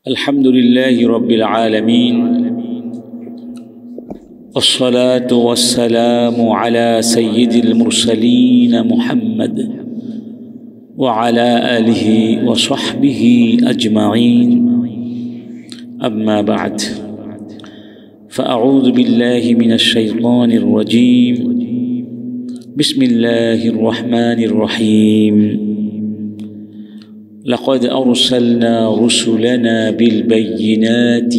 الحمد لله رب العالمين والصلاة والسلام على سيد المرسلين محمد وعلى آله وصحبه أجمعين أما بعد فأعوذ بالله من الشيطان الرجيم بسم الله الرحمن الرحيم لقد أرسلنا رسلنا بالبينات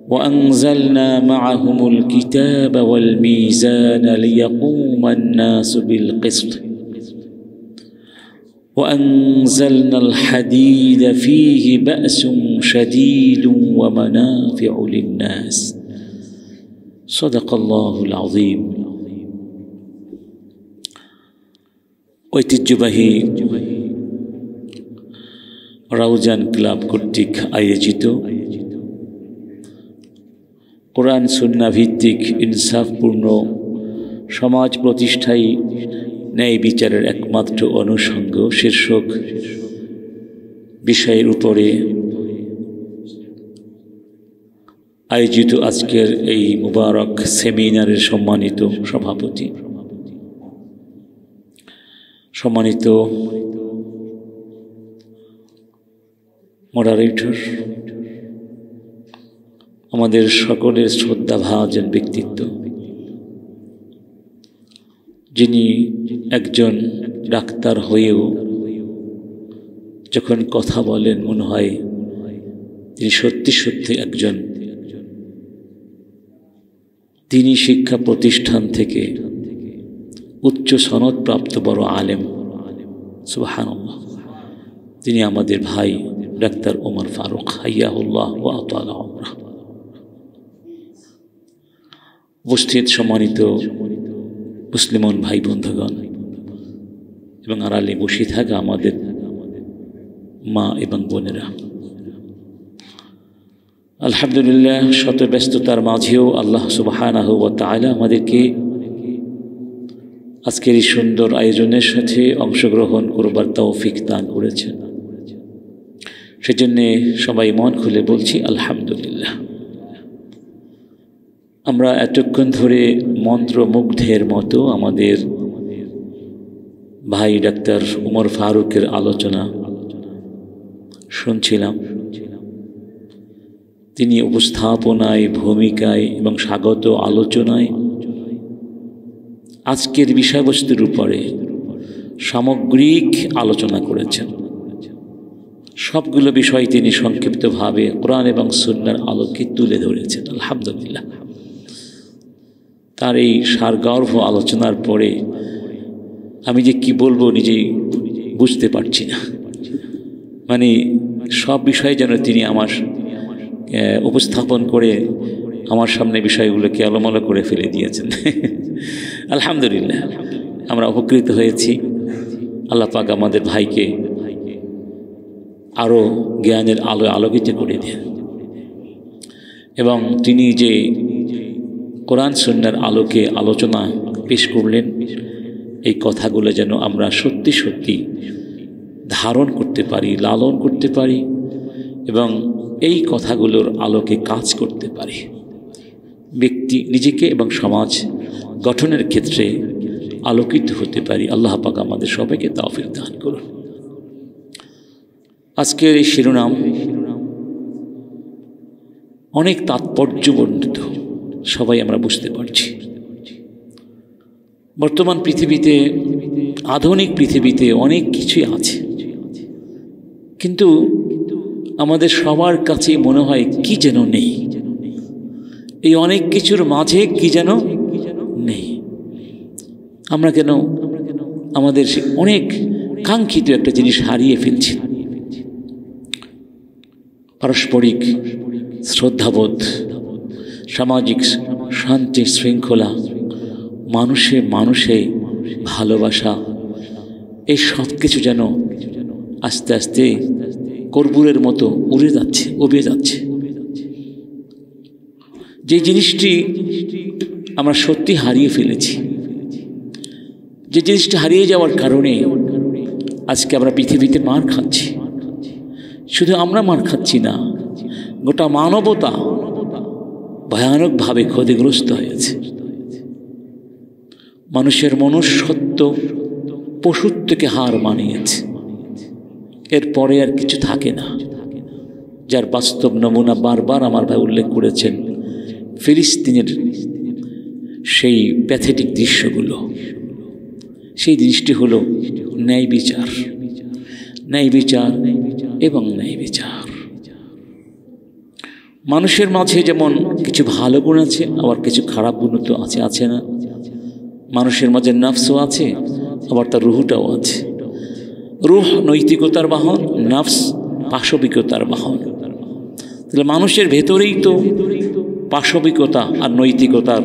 وأنزلنا معهم الكتاب والميزان ليقوم الناس بالقسط وأنزلنا الحديد فيه بأس شديد ومنافع للناس صدق الله العظيم ঐতিহ্যবাহী রাউজান ক্লাব কর্তৃক আয়োজিত কোরআন সুন্নাহ ভিত্তিক ইনসাফপূর্ণ সমাজ প্রতিষ্ঠায় ন্যায় বিচারের একমাত্র অনুষঙ্গ শীর্ষক বিষয়ের উপরে আয়োজিত আজকের এই মুবারক সেমিনারের সম্মানিত সভাপতি, সম্মানিত মডারেটর, আমাদের সকলের শ্রদ্ধাভাজন ব্যক্তিত্ব, যিনি একজন ডাক্তার হয়েও যখন কথা বলেন মনে হয় তিনি সত্যি সত্যি একজন দিনী শিক্ষা প্রতিষ্ঠান থেকে উচ্চ সনদপ্রাপ্ত বড় আলেম, সুবহানাল্লাহ। তিনি আমাদের ভাই ডাক্তার ওমর ফারুক, হাইয়াহুল্লাহ ওয়া আতালা উমরাহ। উপস্থিত সম্মানিত মুসলিমান ভাই বন্ধুগণ এবং আড়ালে বসে থাকা আমাদের মা এবং বোনেরা, আলহামদুলিল্লাহ, শত ব্যস্ততার মাঝেও আল্লাহ সুবহানাহু ওয়া তাআলা আমাদেরকে আজকের এই সুন্দর আয়োজনের সাথে অংশগ্রহণ করবার তৌফিক দান করেছেন। সেজন্যে সবাই মন খুলে বলছি আলহামদুলিল্লাহ। আমরা এতক্ষণ ধরে মন্ত্রমুগ্ধের মতো আমাদের ভাই ডাক্তার ওমর ফারুকের আলোচনা শুনছিলাম। তিনি উপস্থাপনায়, ভূমিকায় এবং স্বাগত আলোচনায় আজকের বিষয়বস্তুর উপরে সামগ্রিক আলোচনা করেছেন। সবগুলো বিষয় তিনি সংক্ষিপ্তভাবে কোরআন এবং সুন্নাহর আলোকে তুলে ধরেছেন। আলহামদুলিল্লাহ, তার এই সারগর্ভ আলোচনার পরে আমি যে কি বলবো নিজেই বুঝতে পারছি না। মানে সব বিষয় যেন তিনি আমার উপস্থাপন করে আমার সামনে বিষয়গুলোকে এলোমেলো করে ফেলে দিয়েছেন। আলহামদুলিল্লাহ, আমরা উপকৃত হয়েছি। আল্লাহ পাক আমাদের ভাইকে আরও জ্ঞানের আলোকিত করে দেন এবং তিনি যে কোরআন সুন্নাহর আলোকে আলোচনা পেশ করলেন, এই কথাগুলো যেন আমরা সত্যি সত্যি ধারণ করতে পারি, লালন করতে পারি এবং এই কথাগুলোর আলোকে কাজ করতে পারি। ব্যক্তি নিজেকে এবং সমাজ গঠনের ক্ষেত্রে আলোকিত হতে পারি। আল্লাহ পাক আমাদের সবাইকে তৌফিক দান করুন। আজকের এই শিরোনাম অনেক তাৎপর্যবর্ধিত, সবাই আমরা বুঝতে পারছি। বর্তমান পৃথিবীতে, আধুনিক পৃথিবীতে অনেক কিছুই আছে, কিন্তু আমাদের সবার কাছে মনে হয় কি যেন নেই। এই অনেক কিছুর মাঝে কি যেন নেই। আমরা কেন আমাদের অনেক কাঙ্ক্ষিত একটা জিনিস হারিয়ে ফেলছি। পারস্পরিক শ্রদ্ধাবোধ, সামাজিক শান্তি শৃঙ্খলা, মানুষে ভালোবাসা, এই সব কিছু যেন আস্তে আস্তে কর্পূরের মতো উবে যাচ্ছে। যে জিনিসটি আমরা সত্যি হারিয়ে ফেলেছি, যে জিনিসটা হারিয়ে যাওয়ার কারণে আজকে আমরা পৃথিবীতে মার খাচ্ছি। শুধু আমরা মার খাচ্ছি না, গোটা মানবতা ভয়ানকভাবে ক্ষতিগ্রস্ত হয়েছে। মানুষের মনুষ্যত্ব পশুর থেকে হার মানিয়েছে, এরপরে আর কিছু থাকে না। যার বাস্তব নমুনা বারবার আমার ভাই উল্লেখ করেছেন ফিলিস্তিনের সেই প্যাথেটিক দৃশ্যগুলো। সেই দৃষ্টি হলো ন্যায় বিচার, ন্যায় বিচার এবং ন্যায় বিচার। মানুষের মাঝে যেমন কিছু ভালো গুণ আছে, আবার কিছু খারাপ গুণ তো আছে না? মানুষের মাঝে নফসও আছে, আবার তার রুহটাও আছে। রুহ নৈতিকতার বাহন, নফস পাশবিকতার বাহন। তাহলে মানুষের ভেতরেই তো পাশবিকতা আর নৈতিকতার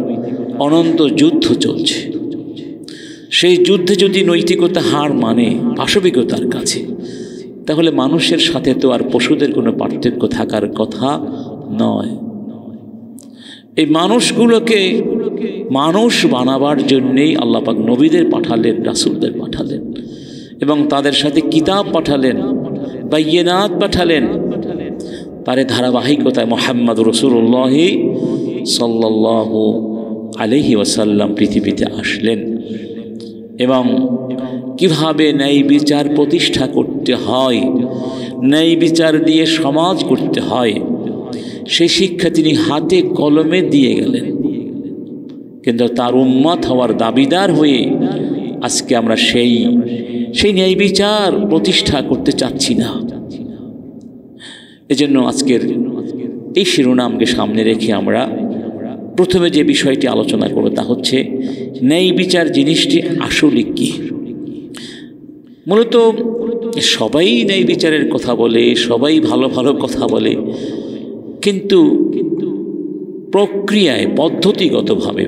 অনন্ত যুদ্ধ চলছে। সেই যুদ্ধে যদি নৈতিকতা হার মানে পাশবিকতার কাছে, তাহলে মানুষের সাথে তো আর পশুদের কোনো পার্থক্য থাকার কথা নয়। এই মানুষগুলোকে মানুষ বানাবার জন্যেই আল্লাহ পাক নবীদের পাঠালেন, রাসূলদের পাঠালেন, এবং তাদের সাথে কিতাব পাঠালেন, বাইয়িনাত পাঠালেন। তার ধারাবাহিকতায় মুহাম্মদ রাসূলুল্লাহ সাল্লাল্লাহু আলাইহি ওয়াসাল্লাম পৃথিবীতে আসলেন এবং কিভাবে ন্যায় বিচার প্রতিষ্ঠা করতে হয়, ন্যায় বিচার দিয়ে সমাজ করতে হয়, সেই শিক্ষা তিনি হাতে কলমে দিয়ে গেলেন। কিন্তু তার উম্মত হওয়ার দাবিদার হয়ে আজকে আমরা সেই ন্যায় বিচার প্রতিষ্ঠা করতে চাচ্ছি না। এজন্য আজকের এই শিরোনামকে সামনে রেখে আমরা প্রথমে যে বিষয়টি আলোচনা করব তা হচ্ছে ন্যায় বিচার জিনিসটি আসলে কি। মূলত সবাই ন্যায় বিচারের কথা বলে, সবাই ভালো ভালো কথা বলে, কিন্তু প্রক্রিয়ায় পদ্ধতিগতভাবে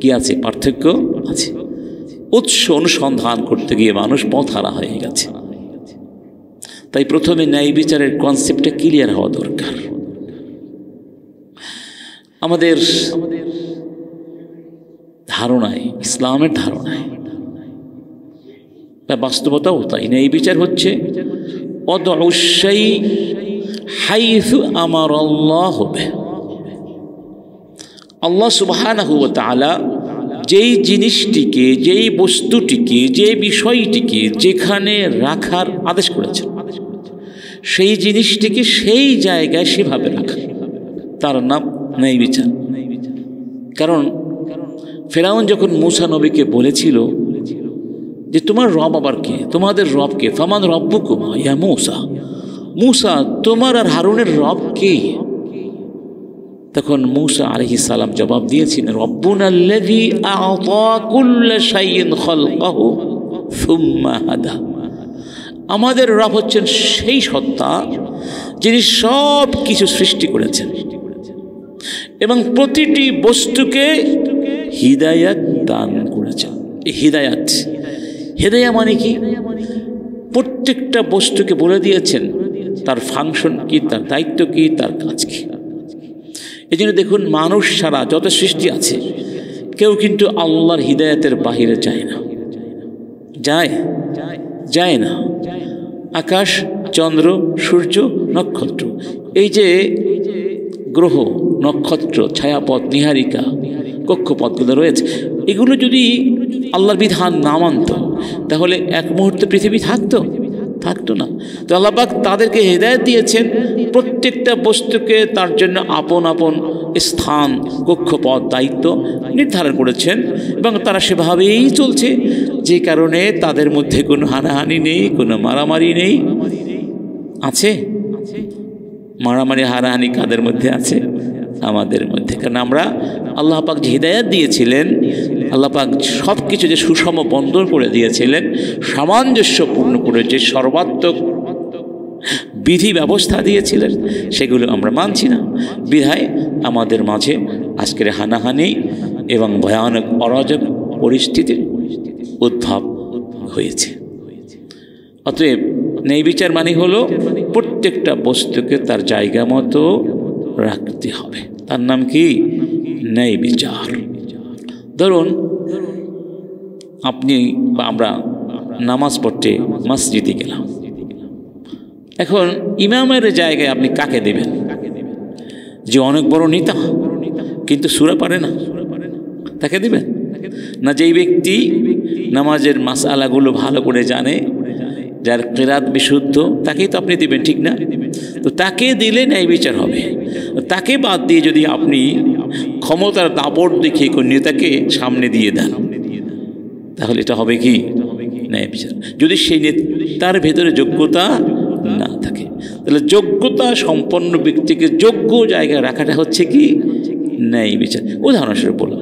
কি আছে? পার্থক্য আছে। উৎস অনুসন্ধান করতে গিয়ে মানুষ পথহারা হয়ে গেছে। তাই প্রথমে ন্যায় বিচারের কনসেপ্টটা ক্লিয়ার হওয়া দরকার। আমাদের ধারণায়, ইসলামের ধারণায়, বাস্তবতাও তাই, ন্যায় বিচার হচ্ছে আল্লাহ সুবহানাহু ওয়া তাআলা যেই জিনিসটিকে, যেই বস্তুটিকে, যে বিষয়টিকে যেখানে রাখার আদেশ করেছেন, সেই জিনিসটিকে সেই জায়গায় সেভাবে রাখা, তার নাম ন্যায় বিচার। কারণ ফেরাউন যখন মূসা নবীকে বলেছিল যে তোমার রব আবার কে, তোমাদের রব কে, ফামান রব্বুকুমা ইয়া মূসা, মূসা তোমার আর হারুনের রব কে? তখন মূসা আলাইহিস সালাম জবাব দিয়েছিলেন, রব্বুনাল্লাযী আ'তা কুল্লা শাইইন খালকাহু সুম্মা হাদা। আমাদের রব হচ্ছেন সেই সত্তা যিনি সব কিছু সৃষ্টি করেছেন এবং প্রতিটি বস্তুকে হিদায়াত দান করেছেন। এই হিদায়াত, হিদায়া মানে কি? প্রত্যেকটা বস্তুকে বলে দিয়েছেন তার ফাংশন কি, তার দায়িত্ব কি, তার কাজ কি। এই জন্য দেখুন, মানুষ ছাড়া যত সৃষ্টি আছে কেউ কিন্তু আল্লাহর হিদায়াতের বাহিরে যায় না, যায় না। আকাশ, চন্দ্র, সূর্য, নক্ষত্র, এই যে গ্রহ, নক্ষত্র, ছায়াপথ, নীহারিকা, কক্ষপথগুলো রয়েছে, এগুলো যদি আল্লাহর বিধান না মানত তাহলে এক মুহূর্তে পৃথিবী থাকতো না। তো আল্লাহ পাক তাদেরকে হেদায়েত দিয়েছেন, প্রত্যেকটা বস্তুকে তার জন্য আপন আপন স্থান, কক্ষপথ, দায়িত্ব নির্ধারণ করেছেন এবং তারা সেভাবেই চলছে, যে কারণে তাদের মধ্যে কোনো হানাহানি নেই, কোনো মারামারি নেই। আছে মারামারি, হানাহানি কাদের মধ্যে আছে? আমাদের মধ্যে। কারণ আমরা আল্লাহ পাক যে হিদায়াত দিয়েছিলেন, আল্লাহ পাক সব কিছু যে সুষম বন্ধন করে দিয়েছিলেন, সামঞ্জস্যপূর্ণ করে যে সর্বাত্মক বিধি ব্যবস্থা দিয়েছিলেন, সেগুলো আমরা মানছি না। বিধায় আমাদের মাঝে আজকের হানাহানি এবং ভয়ানক অরাজক পরিস্থিতির উদ্ভব হয়েছে। অতএব ন্যায় বিচার মানে হলো প্রত্যেকটা বস্তুকে তার জায়গা মতো রাখতে হবে। তার নাম কি? ন্যায় বিচার। ধরুন আপনি বা আমরা নামাজ পড়তে মসজিদে গেলাম, এখন ইমামের জায়গায় আপনি কাকে দেবেন? যে অনেক বড় নেতা কিন্তু সূরা পারে না, তাকে দিবেন? না যেই ব্যক্তি নামাজের মাসআলাগুলো ভালো করে জানে, যার কিরাত বিশুদ্ধ, তাকেই তো আপনি দিবেন, ঠিক না? তো তাকে দিলে ন্যায় বিচার হবে। তাকে বাদ দিয়ে যদি আপনি ক্ষমতার দাপট দেখিয়ে কোন নেতাকে সামনে দিয়ে দেন, তাহলে এটা হবে কি? ন্যায় বিচার। যদি সেই নেতার ভেতরে যোগ্যতা না থাকে, তাহলে যোগ্যতা সম্পন্ন ব্যক্তিকে যোগ্য জায়গায় রাখাটা হচ্ছে কি? ন্যায় বিচার। উদাহরণস্বরূপ বলুন,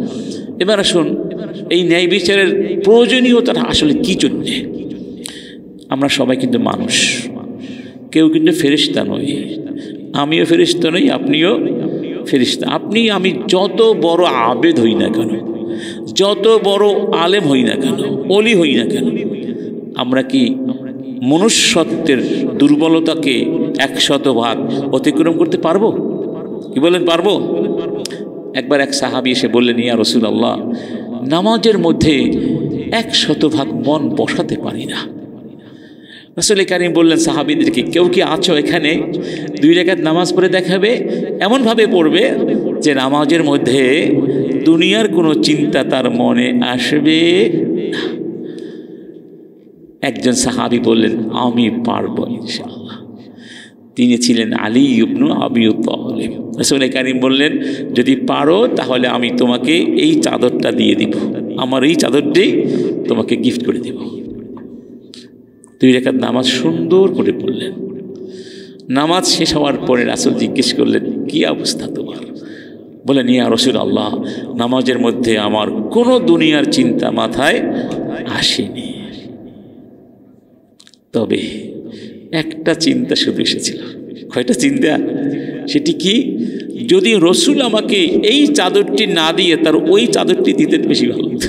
এবার আসুন এই ন্যায় বিচারের প্রয়োজনীয়তাটা আসলে কি জন্যে? আমরা সবাই কিন্তু মানুষ, কেউ কিন্তু ফেরেশতা নই। আমিও ফেরেশতা নই, আপনিও ফেরেশতা। আপনি আমি যত বড় আবেদ হই না কেন, যত বড় আলেম হই না কেন, অলি হই না কেন, আমরা কি মনুষ্যত্বের দুর্বলতাকে 100% অতিক্রম করতে পারবো? কি বলেন, পারবো? একবার এক সাহাবী এসে বললেন, ইয়া রাসূলুল্লাহ, নামাজের মধ্যে 100% মন বসাতে পারি না। রাসূল কারীম বললেন সাহাবীদেরকে, কেউ কি আছো এখানে 2 রাকাত নামাজ পড়ে দেখাবে? এমনভাবে পড়বে যে নামাজের মধ্যে দুনিয়ার কোনো চিন্তা তার মনে আসবে না। একজন সাহাবী বললেন, আমি পারবো ইনশাআল্লাহ। তিনি ছিলেন আলী ইবনে আবি তালিব। রাসূল কারীম বললেন, যদি পারো তাহলে আমি তোমাকে এই চাদরটা দিয়ে দিব, আমার এই চাদরটি তোমাকে গিফট করে দেব। 2 রাকাত নামাজ সুন্দর করে পড়লেন। নামাজ শেষ হওয়ার পরে রাসূল জিজ্ঞেস করলেন, কি অবস্থা তোমার? বলেন, ইয়া রাসূলুল্লাহ, নামাজের মধ্যে আমার কোনো দুনিয়ার চিন্তা মাথায় আসেনি, তবে একটা চিন্তা শুধু এসেছিল। কয়টা চিন্তা? সেটি কি? যদি রাসূল আমাকে এই চাদরটি না দিয়ে তার ওই চাদরটি দিতেন বেশি ভালো হতো।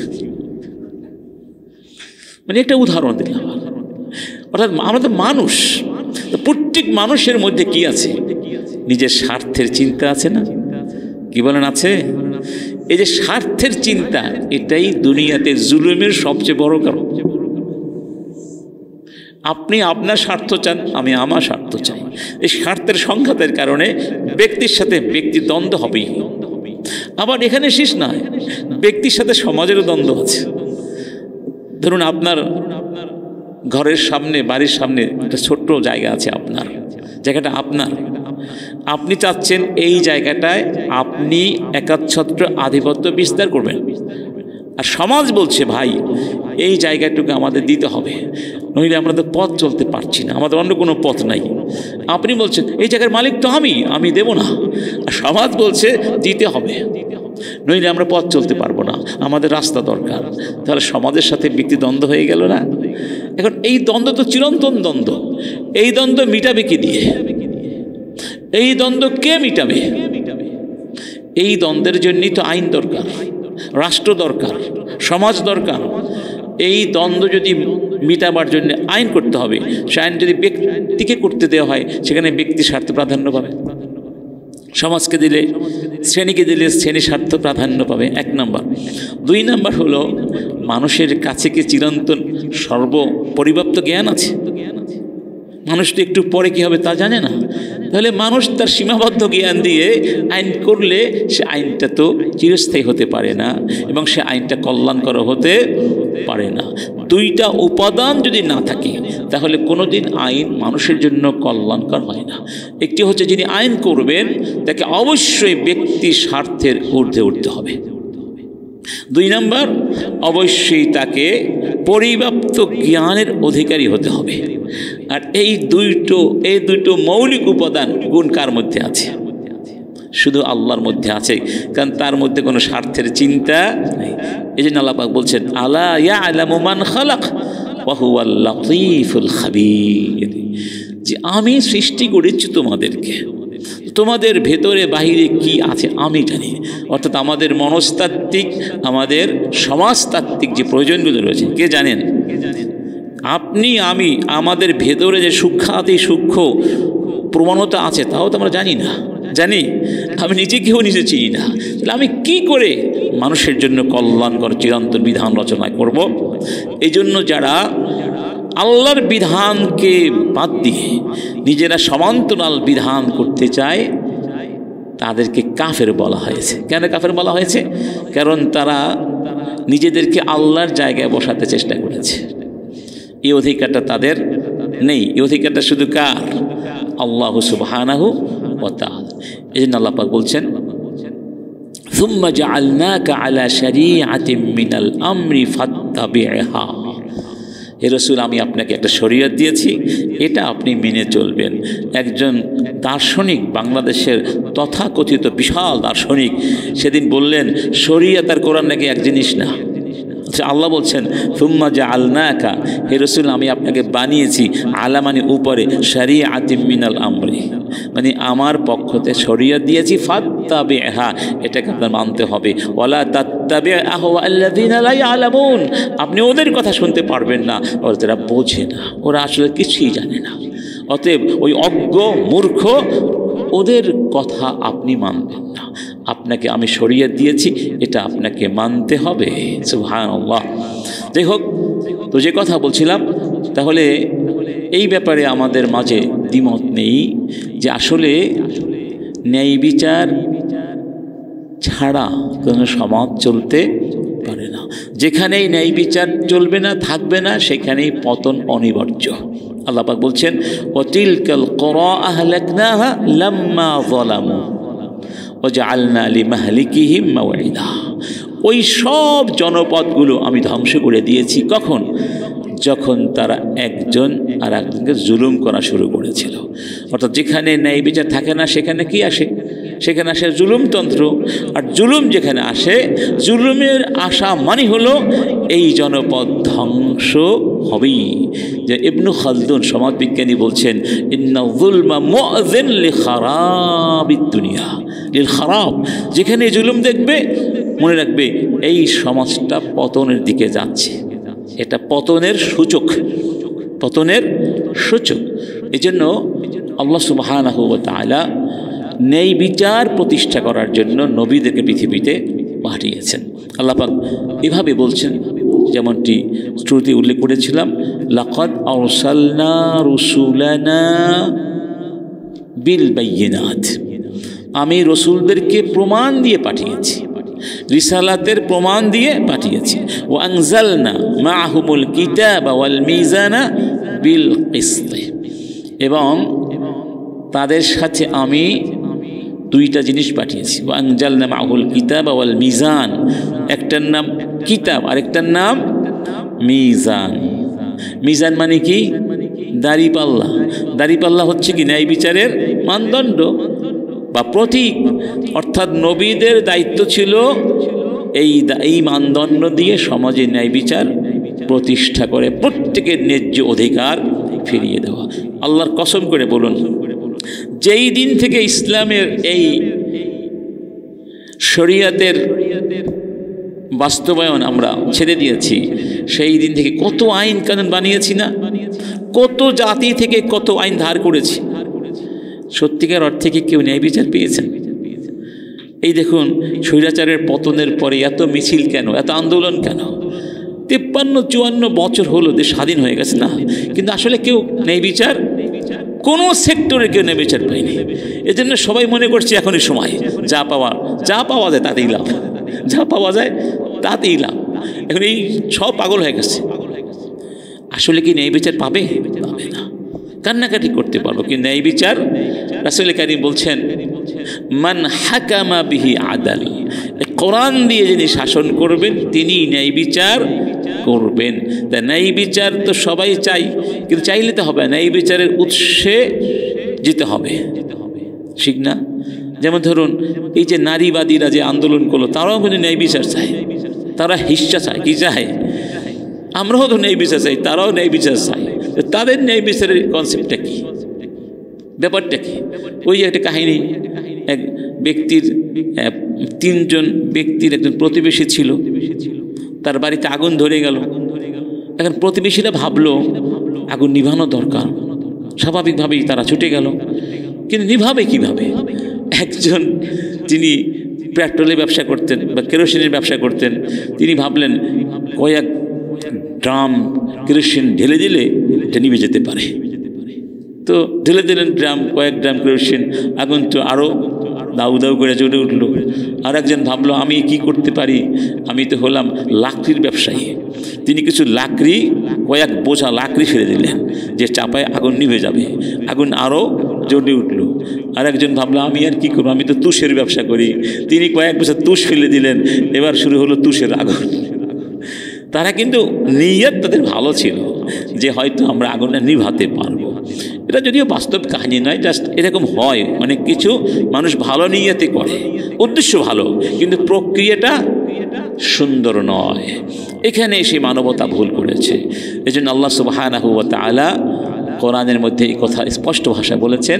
মানে একটা উদাহরণ দিলাম। অর্থাৎ আমরা তো মানুষ, প্রত্যেক মানুষের মধ্যে কি আছে? নিজের স্বার্থের চিন্তা আছে না? কি বলেন, আছে? এই যে স্বার্থের চিন্তা, এটাই দুনিয়াতে জুলুমের সবচেয়ে বড় কারণ। আপনি আপনার স্বার্থ চান, আমি আমার স্বার্থ চাই। এই স্বার্থের সংঘাতের কারণে ব্যক্তির সাথে ব্যক্তির দ্বন্দ্ব হবেই। আবার এখানে শেষ নয়, ব্যক্তির সাথে সমাজেরও দ্বন্দ্ব আছে। ধরুন আপনার ঘরের সামনে, বাড়ির সামনে একটা ছোট্ট জায়গা আছে, আপনার জায়গাটা আপনার, আপনি চাচ্ছেন এই জায়গাটায় আপনি একাচ্ছত্র আধিপত্য বিস্তার করবেন, আর সমাজ বলছে ভাই এই জায়গাটুকু আমাদের দিতে হবে, নইলে আমরা তো পথ চলতে পারছি না, আমাদের অন্য কোনো পথ নাই। আপনি বলছেন এই জায়গার মালিক তো আমি দেব না, আর সমাজ বলছে দিতে হবে, নইলে আমরা পথ চলতে পারবো না, আমাদের রাস্তা দরকার। তাহলে সমাজের সাথে ব্যক্তি দ্বন্দ্ব হয়ে গেল না? এখন এই দ্বন্দ্ব তো চিরন্তন দ্বন্দ্ব। এই দ্বন্দ্ব মিটাবে কি দিয়ে? এই দ্বন্দ্ব কে মিটাবে? এই দ্বন্দ্বের জন্যই তো আইন দরকার, রাষ্ট্র দরকার, সমাজ দরকার। এই দ্বন্দ্ব যদি মিটাবার জন্য আইন করতে হবে, সে আইন যদি ব্যক্তিকে করতে দেওয়া হয়, সেখানে ব্যক্তি স্বার্থ প্রাধান্য পাবে। সমাজকে দিলে, শ্রেণীকে দিলে শ্রেণী স্বার্থ প্রাধান্য পাবে, 1 নম্বর। 2 নম্বর হলো মানুষের কাছে কি চিরন্তন সর্বপরিব্যাপ্ত জ্ঞান আছে? মানুষ তো একটু পরে কি হবে তা জানে না। তাহলে মানুষ তার সীমাবদ্ধ জ্ঞান দিয়ে আইন করলে সে আইনটা তো চিরস্থায়ী হতে পারে না, এবং সে আইনটা কল্যাণকর হতে পারে না। 2টা উপাদান যদি না থাকে তাহলে কোনোদিন আইন মানুষের জন্য কল্যাণকর হয় না। একটি হচ্ছে যিনি আইন করবেন তাকে অবশ্যই ব্যক্তি স্বার্থের ঊর্ধ্বে উঠতে হবে। 2 নম্বর, অবশ্যই তাকে পরিব্যাপ্ত জ্ঞানের অধিকারী হতে হবে। আর এই দুটো মৌলিক উপাদান গুণ কার মধ্যে আছে? শুধু আল্লাহর মধ্যে আছে, কারণ তার মধ্যে কোনো স্বার্থের চিন্তা নেই। এই জন্য আল্লাহ পাক বলছেন, আলা ইয়ালামু মান খালাক ওয়া হুয়াল লাতীফুল খাবীর, যে আমি সৃষ্টি করেছি তোমাদেরকে, তোমাদের ভেতরে বাহিরে কি আছে আমি জানি। অর্থাৎ আমাদের মনস্তাত্ত্বিক, আমাদের সমাজতাত্ত্বিক যে প্রয়োজনগুলো রয়েছে কে জানেন? আপনি, আমি। আমাদের ভেতরে যে সূক্ষ্মাতি সূক্ষ্ম প্রবণতা আছে তাও তো আমরা জানি না। জানি? আমি নিজেকেও নিজে চিনি না। তাহলে আমি কি করে মানুষের জন্য কল্যাণকর চিরন্তন বিধান রচনা করব? এই জন্য যারা আল্লাহর বিধানকে বাদ দিয়ে নিজেরা সমান্তরাল বিধান করতে চায় তাদেরকে কাফের বলা হয়েছে। কেন কাফের বলা হয়েছে? কারণ তারা নিজেদেরকে আল্লাহর জায়গায় বসাতে চেষ্টা করেছে। এই অধিকারটা তাদের নেই। এই অধিকারটা শুধু কার? আল্লাহ সুবহানাহু ওয়া তাআলা। এজন্য আল্লাহ পাক বলছেন, সুম্মা জাআলনাকা আলা শারীআতিন মিনাল আমরি ফাত্তাবি'হা। হে রাসূল, আমি আপনাকে একটা শরীয়ত দিয়েছি, এটা আপনি মেনে চলবেন। একজন দার্শনিক, বাংলাদেশের তথাকথিত বিশাল দার্শনিক, সেদিন বললেন শরীয়ত আর কোরআন নাকি এক জিনিস না। আল্লাহ বলছেন সুম্মা জাআলনাকা, হে রাসূল আমি আপনাকে বানিয়েছি, আলা মানে উপরে, শারীআতিন মিনাল আমরি মানে আমার পক্ষতে শরীয়ত দিয়েছি, ফাত্তাবি'হা এটাকে আপনার মানতে হবে। ওয়ালা তাত্তাবি' আহওয়াল্লাযিনা লা ইয়ালামুন, আপনি ওদের কথা শুনতে পারবেন না, ওরা যারা বোঝে না, ওরা আসলে কিছুই জানে না। অতএব ওই অজ্ঞ মূর্খ ওদের কথা আপনি মানবেন না। আপনাকে আমি শরীয়ত দিয়েছি, এটা আপনাকে মানতে হবে। সুবহানাল্লাহ। যাই হোক, তো যে কথা বলছিলাম, তাহলে এই ব্যাপারে আমাদের মাঝে দ্বিমত নেই যে আসলে ন্যায় বিচার ছাড়া কোনো সমাজ চলতে পারে না। যেখানেই ন্যায় বিচার চলবে না, থাকবে না, সেখানেই পতন অনিবার্য। আল্লাহ পাক বলছেন, ওয়াতিলকাল কুরা আহলাকনাহা লাম্মা যালামু ওয়াজআলনা লিমাহলিকিহিম মাওঈদা। ওই সব জনপদগুলো আমি ধ্বংস করে দিয়েছি। কখন? যখন তারা একজন আর একজনকে জুলুম করা শুরু করেছিল। অর্থাৎ যেখানে ন্যায় বিচার থাকে না, সেখানে কি আসে? সেখানে আসে জুলুমতন্ত্র। আর জুলুম যেখানে আসে, জুলুমের আশা মানে হলো এই জনপদ ধ্বংস হবেই। যে ইবনু খালদুন সমাজবিজ্ঞানী বলছেন, ইন্না যুলমা মুআযিন লিখারাবিদ দুনিয়া লিল খারাব। যেখানে জুলুম দেখবে, মনে রাখবে এই সমাজটা পতনের দিকে যাচ্ছে। এটা পতনের সূচক, পতনের সূচক। এজন্য আল্লাহ সুবহানাহু ওয়া তাআলা ন্যায় বিচার প্রতিষ্ঠা করার জন্য নবীদেরকে পৃথিবীতে পাঠিয়েছেন। আল্লাহ পাক এভাবে বলছেন, যেমনটি শ্রুতি উল্লেখ করেছিলাম, লাকাদ আরসালনা রুসুলানা বিল বাইয়িনাত। আমি রসুলদেরকে প্রমাণ দিয়ে পাঠিয়েছি, রিসালাতের প্রমাণ দিয়ে পাঠিয়েছি। ওয়া আনজালনা মাআহুমুল কিতাবা ওয়াল মিজানা বিল কিসত। এবং তাদের সাথে আমি দুইটা জিনিস পাঠিয়েছি। ওয়া আনজালনা মাআহুল কিতাবা ওয়াল মিজান, একটার নাম কিতাব, আরেকটার নাম মিজান। মিজান মানে কি? দাড়িপাল্লা। দাড়িপাল্লা হচ্ছে কি? ন্যায় বিচারের মানদণ্ড বা প্রতীক। অর্থাৎ নবীদের দায়িত্ব ছিল এই মানদণ্ড দিয়ে সমাজে ন্যায় বিচার প্রতিষ্ঠা করে প্রত্যেকের ন্যায্য অধিকার ফিরিয়ে দেওয়া। আল্লাহর কসম করে বলুন, যেই দিন থেকে ইসলামের এই শরীয়তের বাস্তবায়ন আমরা ছেড়ে দিয়েছি, সেই দিন থেকে কত আইন কানুন বানিয়েছি না, কত জাতি থেকে কত আইন ধার করেছি। সত্যিকার অর্থে কি কেউ ন্যায় বিচার পেয়েছেন? এই দেখুন, স্বৈরাচারের পতনের পরে এত মিছিল কেন, এত আন্দোলন কেন? 53-54 বছর হলো দেশ স্বাধীন হয়ে গেছে না, কিন্তু আসলে কেউ ন্যায় বিচার, কোনো সেক্টরে কেউ ন্যায় বিচার পায়নি। এজন্য সবাই মনে করছে এখনই সময়, যা পাওয়া যায় তাতেই লাভ, যা পাওয়া যায় তাতেই লাভ। এখন এই সব পাগল হয়ে গেছে। আসলে কি ন্যায় বিচার পাবে? পাবে না। কান্নাকাটি করতে পারবো, কিন্তু ন্যায় বিচার, রাসূল কারীম বলছেন, মান হাকামা বিহি আদাল। কোরআন দিয়ে যিনি শাসন করবেন তিনি ন্যায় বিচার করবেন। তা ন্যায় বিচার তো সবাই চাই, কিন্তু চাইলে তো হবে, ন্যায় বিচারের উৎসে যেতে হবে, ঠিক না? যেমন ধরুন, এই যে নারীবাদীরা যে আন্দোলন করলো, তারাও কিন্তু ন্যায় বিচার চায়, তারা হিস্সা চায়। কি চায়? আমরাও তো ন্যায় বিচার চাই, তারাও ন্যায় বিচার চায়। তাদের ন্যায় বিচারের কনসেপ্টটা কি, ব্যাপারটা কি? ওই যে একটা কাহিনী, এক ব্যক্তির 3জন ব্যক্তির একজন প্রতিবেশী ছিল, তার বাড়িতে আগুন ধরে গেল। এখন প্রতিবেশীরা ভাবলো আগুন নিভানো দরকার, স্বাভাবিকভাবেই তারা ছুটে গেল। কিন্তু নিভাবে কিভাবে? একজন যিনি পেট্রোলের ব্যবসা করতেন বা কেরোসিনের ব্যবসা করতেন, তিনি ভাবলেন কয়েক ড্রাম কেরোসিন ঢেলে দিলে এটা নিভে যেতে পারে। তো ঢেলে দিলেন কয়েক ড্রাম কেরোসিন, আগুন তো আরও দাউ দাউ করে জ্বলে উঠল। আর একজন ভাবলো আমি কি করতে পারি, আমি তো হলাম লাকড়ির ব্যবসায়ী। তিনি কিছু লাকড়ি, কয়েক বোঝা লাকড়ি ফেলে দিলেন যে চাপায় আগুন নিভে যাবে, আগুন আরও জ্বলে উঠল। আর একজন ভাবলো আমি আর কি করবো, আমি তো তুষের ব্যবসা করি। তিনি কয়েক বোঝা তুষ ফেলে দিলেন, এবার শুরু হলো তুষের আগুন। তারা কিন্তু নিয়ত তাদের ভালো ছিল যে হয়তো আমরা আগুনটা নিভাতে পারবো। এটা যদিও বাস্তব কাহিনী নয়, জাস্ট এরকম হয়, অনেক কিছু মানুষ ভালো নিয়তে করে, উদ্দেশ্য ভালো, কিন্তু প্রক্রিয়াটা সুন্দর নয়। এখানে এসে মানবতা ভুল করেছে। এই জন্য আল্লাহ সুবহানাহু ওয়া তাআলা কোরআনের মধ্যে এই কথা স্পষ্ট ভাষায় বলেছেন,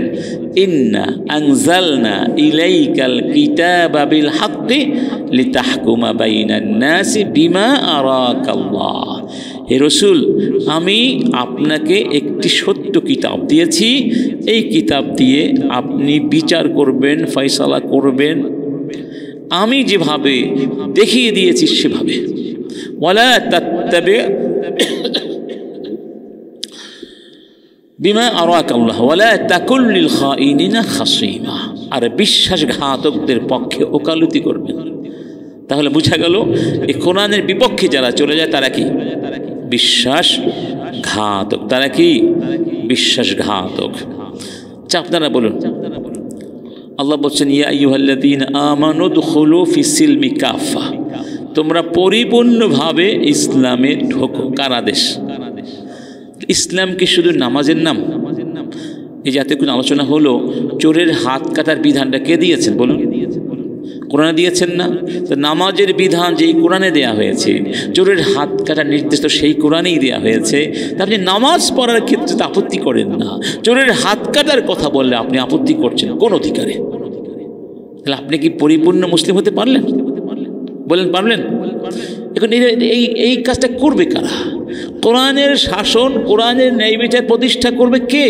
ইন্না আনজালনা ইলাইকাল কিতাবা বিল হাক্কি লিতাহকুমা বাইনান নাসি বিমা আরাকাল্লাহ। হে রাসূল, আমি আপনাকে একটি সত্য কিতাব দিয়েছি, এই কিতাব দিয়ে আপনি বিচার করবেন, ফয়সালা করবেন আমি যেভাবে দেখিয়ে দিয়েছি সেভাবে। ওয়ালা তাত্তাবি বিমা আরাকাল্লাহ ওয়ালা তাকুল লিল খাইনিনা খাসিমা। আর বিশ্বাসঘাতকদের পক্ষে ওকালতি করবেন। তাহলে বোঝা গেল এই কোরআনের বিপক্ষে যারা চলে যায় তারা কি বিশ্বাসঘাতক, তারা কি বিশ্বাসঘাতক। আপনারা বলুন, আল্লাহ বলছেন ইয়া আইয়ুহাল্লাযীনা আমানু দুখুলু ফিস সিলমি কাফা, তোমরা পরিপূর্ণভাবে ইসলামে ঢোকো। কার আদেশ? ইসলাম কি শুধু নামাজের নাম? এই জাতীয় কোনো আলোচনা হলো, চোরের হাত কাটার বিধানটা কে দিয়েছেন বলুন? কোরআনে দিয়েছেন না? তো নামাজের বিধান যেই কোরআনে দেয়া হয়েছে, চোরের হাত কাটার নির্দেশ তো সেই কোরআনেই দেয়া হয়েছে। তা আপনি নামাজ পড়ার ক্ষেত্রে তো আপত্তি করেন না, চোরের হাত কাটার কথা বললে আপনি আপত্তি করছেন কোন অধিকারে? তাহলে আপনি কি পরিপূর্ণ মুসলিম হতে পারলেন? বলেন পারলেন? এখন এই কাজটা করবে কারা? কোরআনের শাসন, কোরআনের ন্যায় বিচার প্রতিষ্ঠা করবে কে?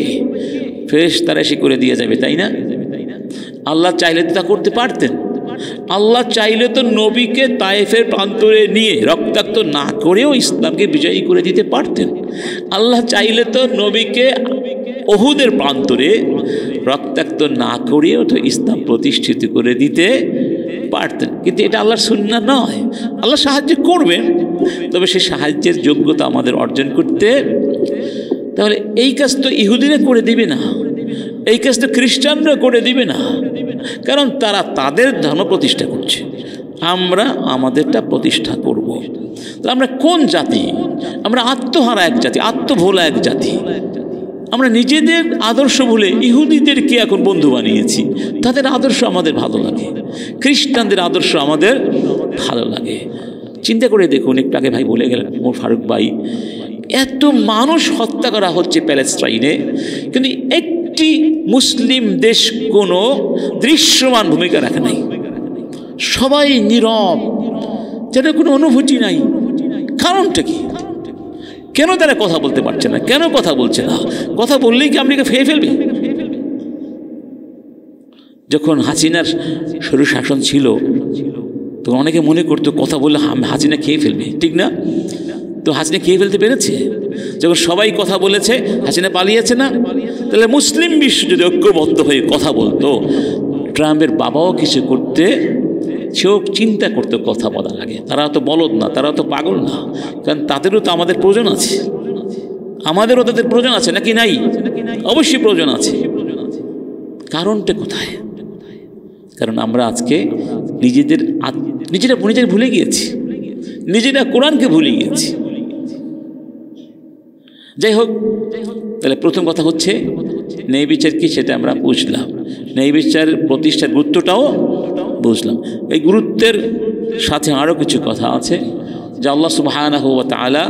ফেরেশতারা এসে করে দিয়ে যাবে, তাই না? আল্লাহ চাইলে তো তা করতে পারতেন। আল্লাহ চাইলে তো নবীকে তায়েফের প্রান্তরে নিয়ে রক্তাক্ত না করেও ইসলামকে বিজয়ী করে দিতে পারতেন। আল্লাহ চাইলে তো নবীকে উহুদের প্রান্তরে রক্তাক্ত না করেও তো ইসলাম প্রতিষ্ঠিত করে দিতে পারতেন। কিন্তু এটা আল্লাহর সুন্নাহ নয়। আল্লাহ সাহায্য করবেন, তবে সেই সাহায্যের যোগ্যতা আমাদের অর্জন করতে। তাহলে এই কাজ তো ইহুদিরা করে দিবে না, এই কাজ তো খ্রিস্টানরা করে দিবে না, কারণ তারা তাদের ধর্ম প্রতিষ্ঠা করছে, আমরা আমাদেরটা প্রতিষ্ঠা করব। তো আমরা কোন জাতি? আমরা আত্মহারা এক জাতি, আত্মভোলা এক জাতি। আমরা নিজেদের আদর্শ ভুলে ইহুদিদেরকে এখন বন্ধু বানিয়েছি। তাদের আদর্শ আমাদের ভালো লাগে, খ্রিস্টানদের আদর্শ আমাদের ভালো লাগে। চিন্তা করে দেখুন, একটু আগে ভাই বলে গেলেন, মোর ফারুক ভাই, এত মানুষ হত্যা করা হচ্ছে প্যালেস্টাইনে, কিন্তু একটি মুসলিম দেশ কোনো দৃশ্যমান ভূমিকা রাখে নাই। সবাই নীরব, যেন কোনো অনুভূতি নাই। কারণটা কি? কেন তারা কথা বলতে পারছে না? কেন কথা বলছে না? কথা বললেই কি আমেরিকা খেয়ে ফেলবে? যখন হাসিনার সরু শাসন ছিল তখন অনেকে মনে করতো কথা বললে হাসিনা খেয়ে ফেলবে, ঠিক না? তো হাসিনা খেয়ে ফেলতে পেরেছে। যখন সবাই কথা বলেছে, হাসিনা পালিয়েছে না? তাহলে মুসলিম বিশ্ব যদি ঐক্যবদ্ধ হয়ে কথা বলতো, ট্রাম্পের বাবাও কিছু করতে সেও চিন্তা করতে কথা বলার আগে। তারা তো বলদ না, তারা তো পাগল না, কারণ তাদেরও তো আমাদের প্রয়োজন আছে, আমাদেরও তাদের প্রয়োজন আছে নাকি নাই? অবশ্যই প্রয়োজন আছে। কারণটা কোথায়? কারণ আমরা আজকে নিজেরা ভুলে গিয়েছি, নিজেরা কোরআনকে ভুলে গিয়েছি। যাই হোক, তাহলে প্রথম কথা হচ্ছে ন্যায় বিচার কি সেটা আমরা বুঝলাম, ন্যায় বিচার প্রতিষ্ঠার গুরুত্বটাও বুঝলাম। এই গুরুত্বের সাথে আরও কিছু কথা আছে যা আল্লাহ সুবহানাহু ওয়া তাআলা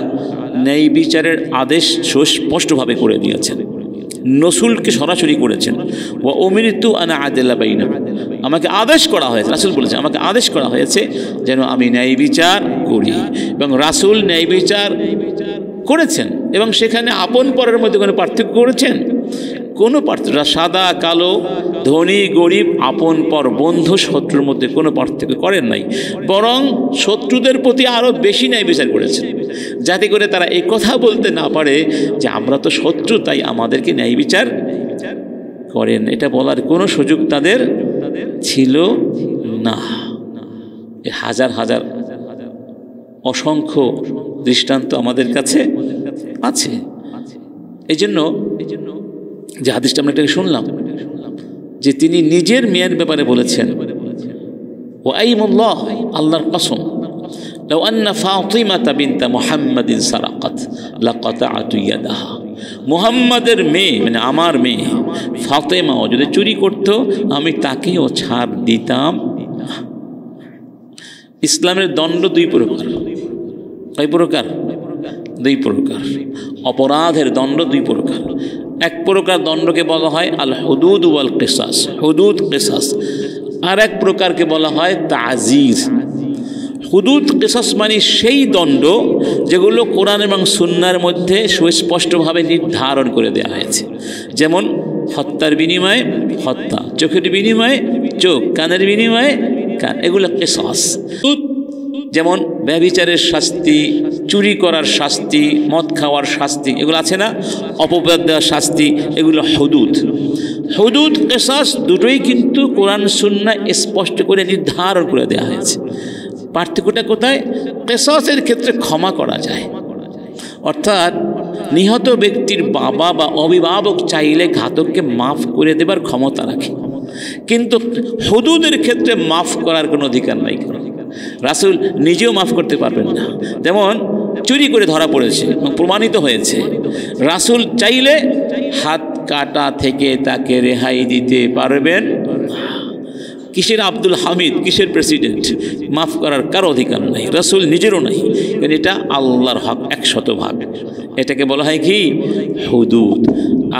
ন্যায় বিচারের আদেশ স্পষ্টভাবে করে দিয়েছেন, রসুলকে সরাসরি করেছেন। ওয়া উমিরতু আনা আদিলা বাইনাকুম, আমাকে আদেশ করা হয়েছে, রাসূল বলেছেন আমাকে আদেশ করা হয়েছে যেন আমি ন্যায় বিচার করি। এবং রাসূল ন্যায় বিচার করেছেন এবং সেখানে আপন পরের মধ্যে কোনো পার্থক্য করেছেন? কোনো পার্থক্য, সাদা কালো, ধনী গরিব, আপন পর, বন্ধু শত্রুর মধ্যে কোনো পার্থক্য করেন নাই, বরং শত্রুদের প্রতি আরও বেশি ন্যায় বিচার করেছেন। যাতে করে তারা এই কথা বলতে না পারে যে আমরা তো শত্রু, তাই আমাদেরকে ন্যায় বিচার করেন। এটা বলার কোনো সুযোগ তাদের ছিল না। হাজার হাজার অসংখ্য দৃষ্টান্ত আমাদের কাছে আছে। এই জন্য যে হাদিসটা আমরা এটাকে শুনলাম, যে তিনি নিজের মেয়ের ব্যাপারে বলেছেন, ওয়াইমুল্লাহ, আল্লাহর কসম, লাউ আন্না ফাতিমাতা বিনতা মুহাম্মাদিন সারাকাত লাকাতাআতু ইয়াদাহা, মুহাম্মাদের মেয়ে মানে আমার মেয়ে ফাতেমাও যদি চুরি করত আমি তাকেও ছাড় দিতাম। ইসলামের দণ্ড দুই প্রকার। কয় প্রকার? দুই প্রকার। অপরাধের দণ্ড দুই প্রকার। এক প্রকার দণ্ডকে বলা হয় আল হুদুদ ওয়াল কিসাস, হুদুদ কিসাস। আর এক প্রকারকে বলা হয় তাজির। হুদুদ কিসাস মানে সেই দণ্ড যেগুলো কোরআন এবং সুন্নাহর মধ্যে সুস্পষ্টভাবে নির্ধারণ করে দেওয়া হয়েছে। যেমন হত্যার বিনিময়ে হত্যা, চোখের বিনিময়ে চোখ, কানের বিনিময়ে কান, এগুলো কিসাস। যেমন ব্যভিচারের শাস্তি, চুরি করার শাস্তি, মদ খাওয়ার শাস্তি, এগুলো আছে না, অপবাদ দেওয়ার শাস্তি, এগুলো হুদুদ। হুদুদ কিসাস দুটোই কিন্তু কোরআন সুন্নাহ স্পষ্ট করে নির্ধারণ করে দেওয়া হয়েছে। পার্থক্যটা কোথায়? কিসাসের ক্ষেত্রে ক্ষমা করা যায়, অর্থাৎ নিহত ব্যক্তির বাবা বা অভিভাবক চাইলে ঘাতককে মাফ করে দেবার ক্ষমতা রাখে, কিন্তু হুদুদের ক্ষেত্রে মাফ করার কোনো অধিকার নাই। রাসূল নিজেও মাফ করতে পারবেন না। যেমন চুরি করে ধরা পড়েছে এবং প্রমাণিত হয়েছে, রাসূল চাইলে হাত কাটা থেকে তাকে রেহাই দিতে পারবেন। কিসের আব্দুল হামিদ, কিসের প্রেসিডেন্ট, মাফ করার কারো অধিকার নাই, রাসূল নিজেরও নাই, কারণ এটা আল্লাহর হক 100%। এটাকে বলা হয় কি? হুদুদ।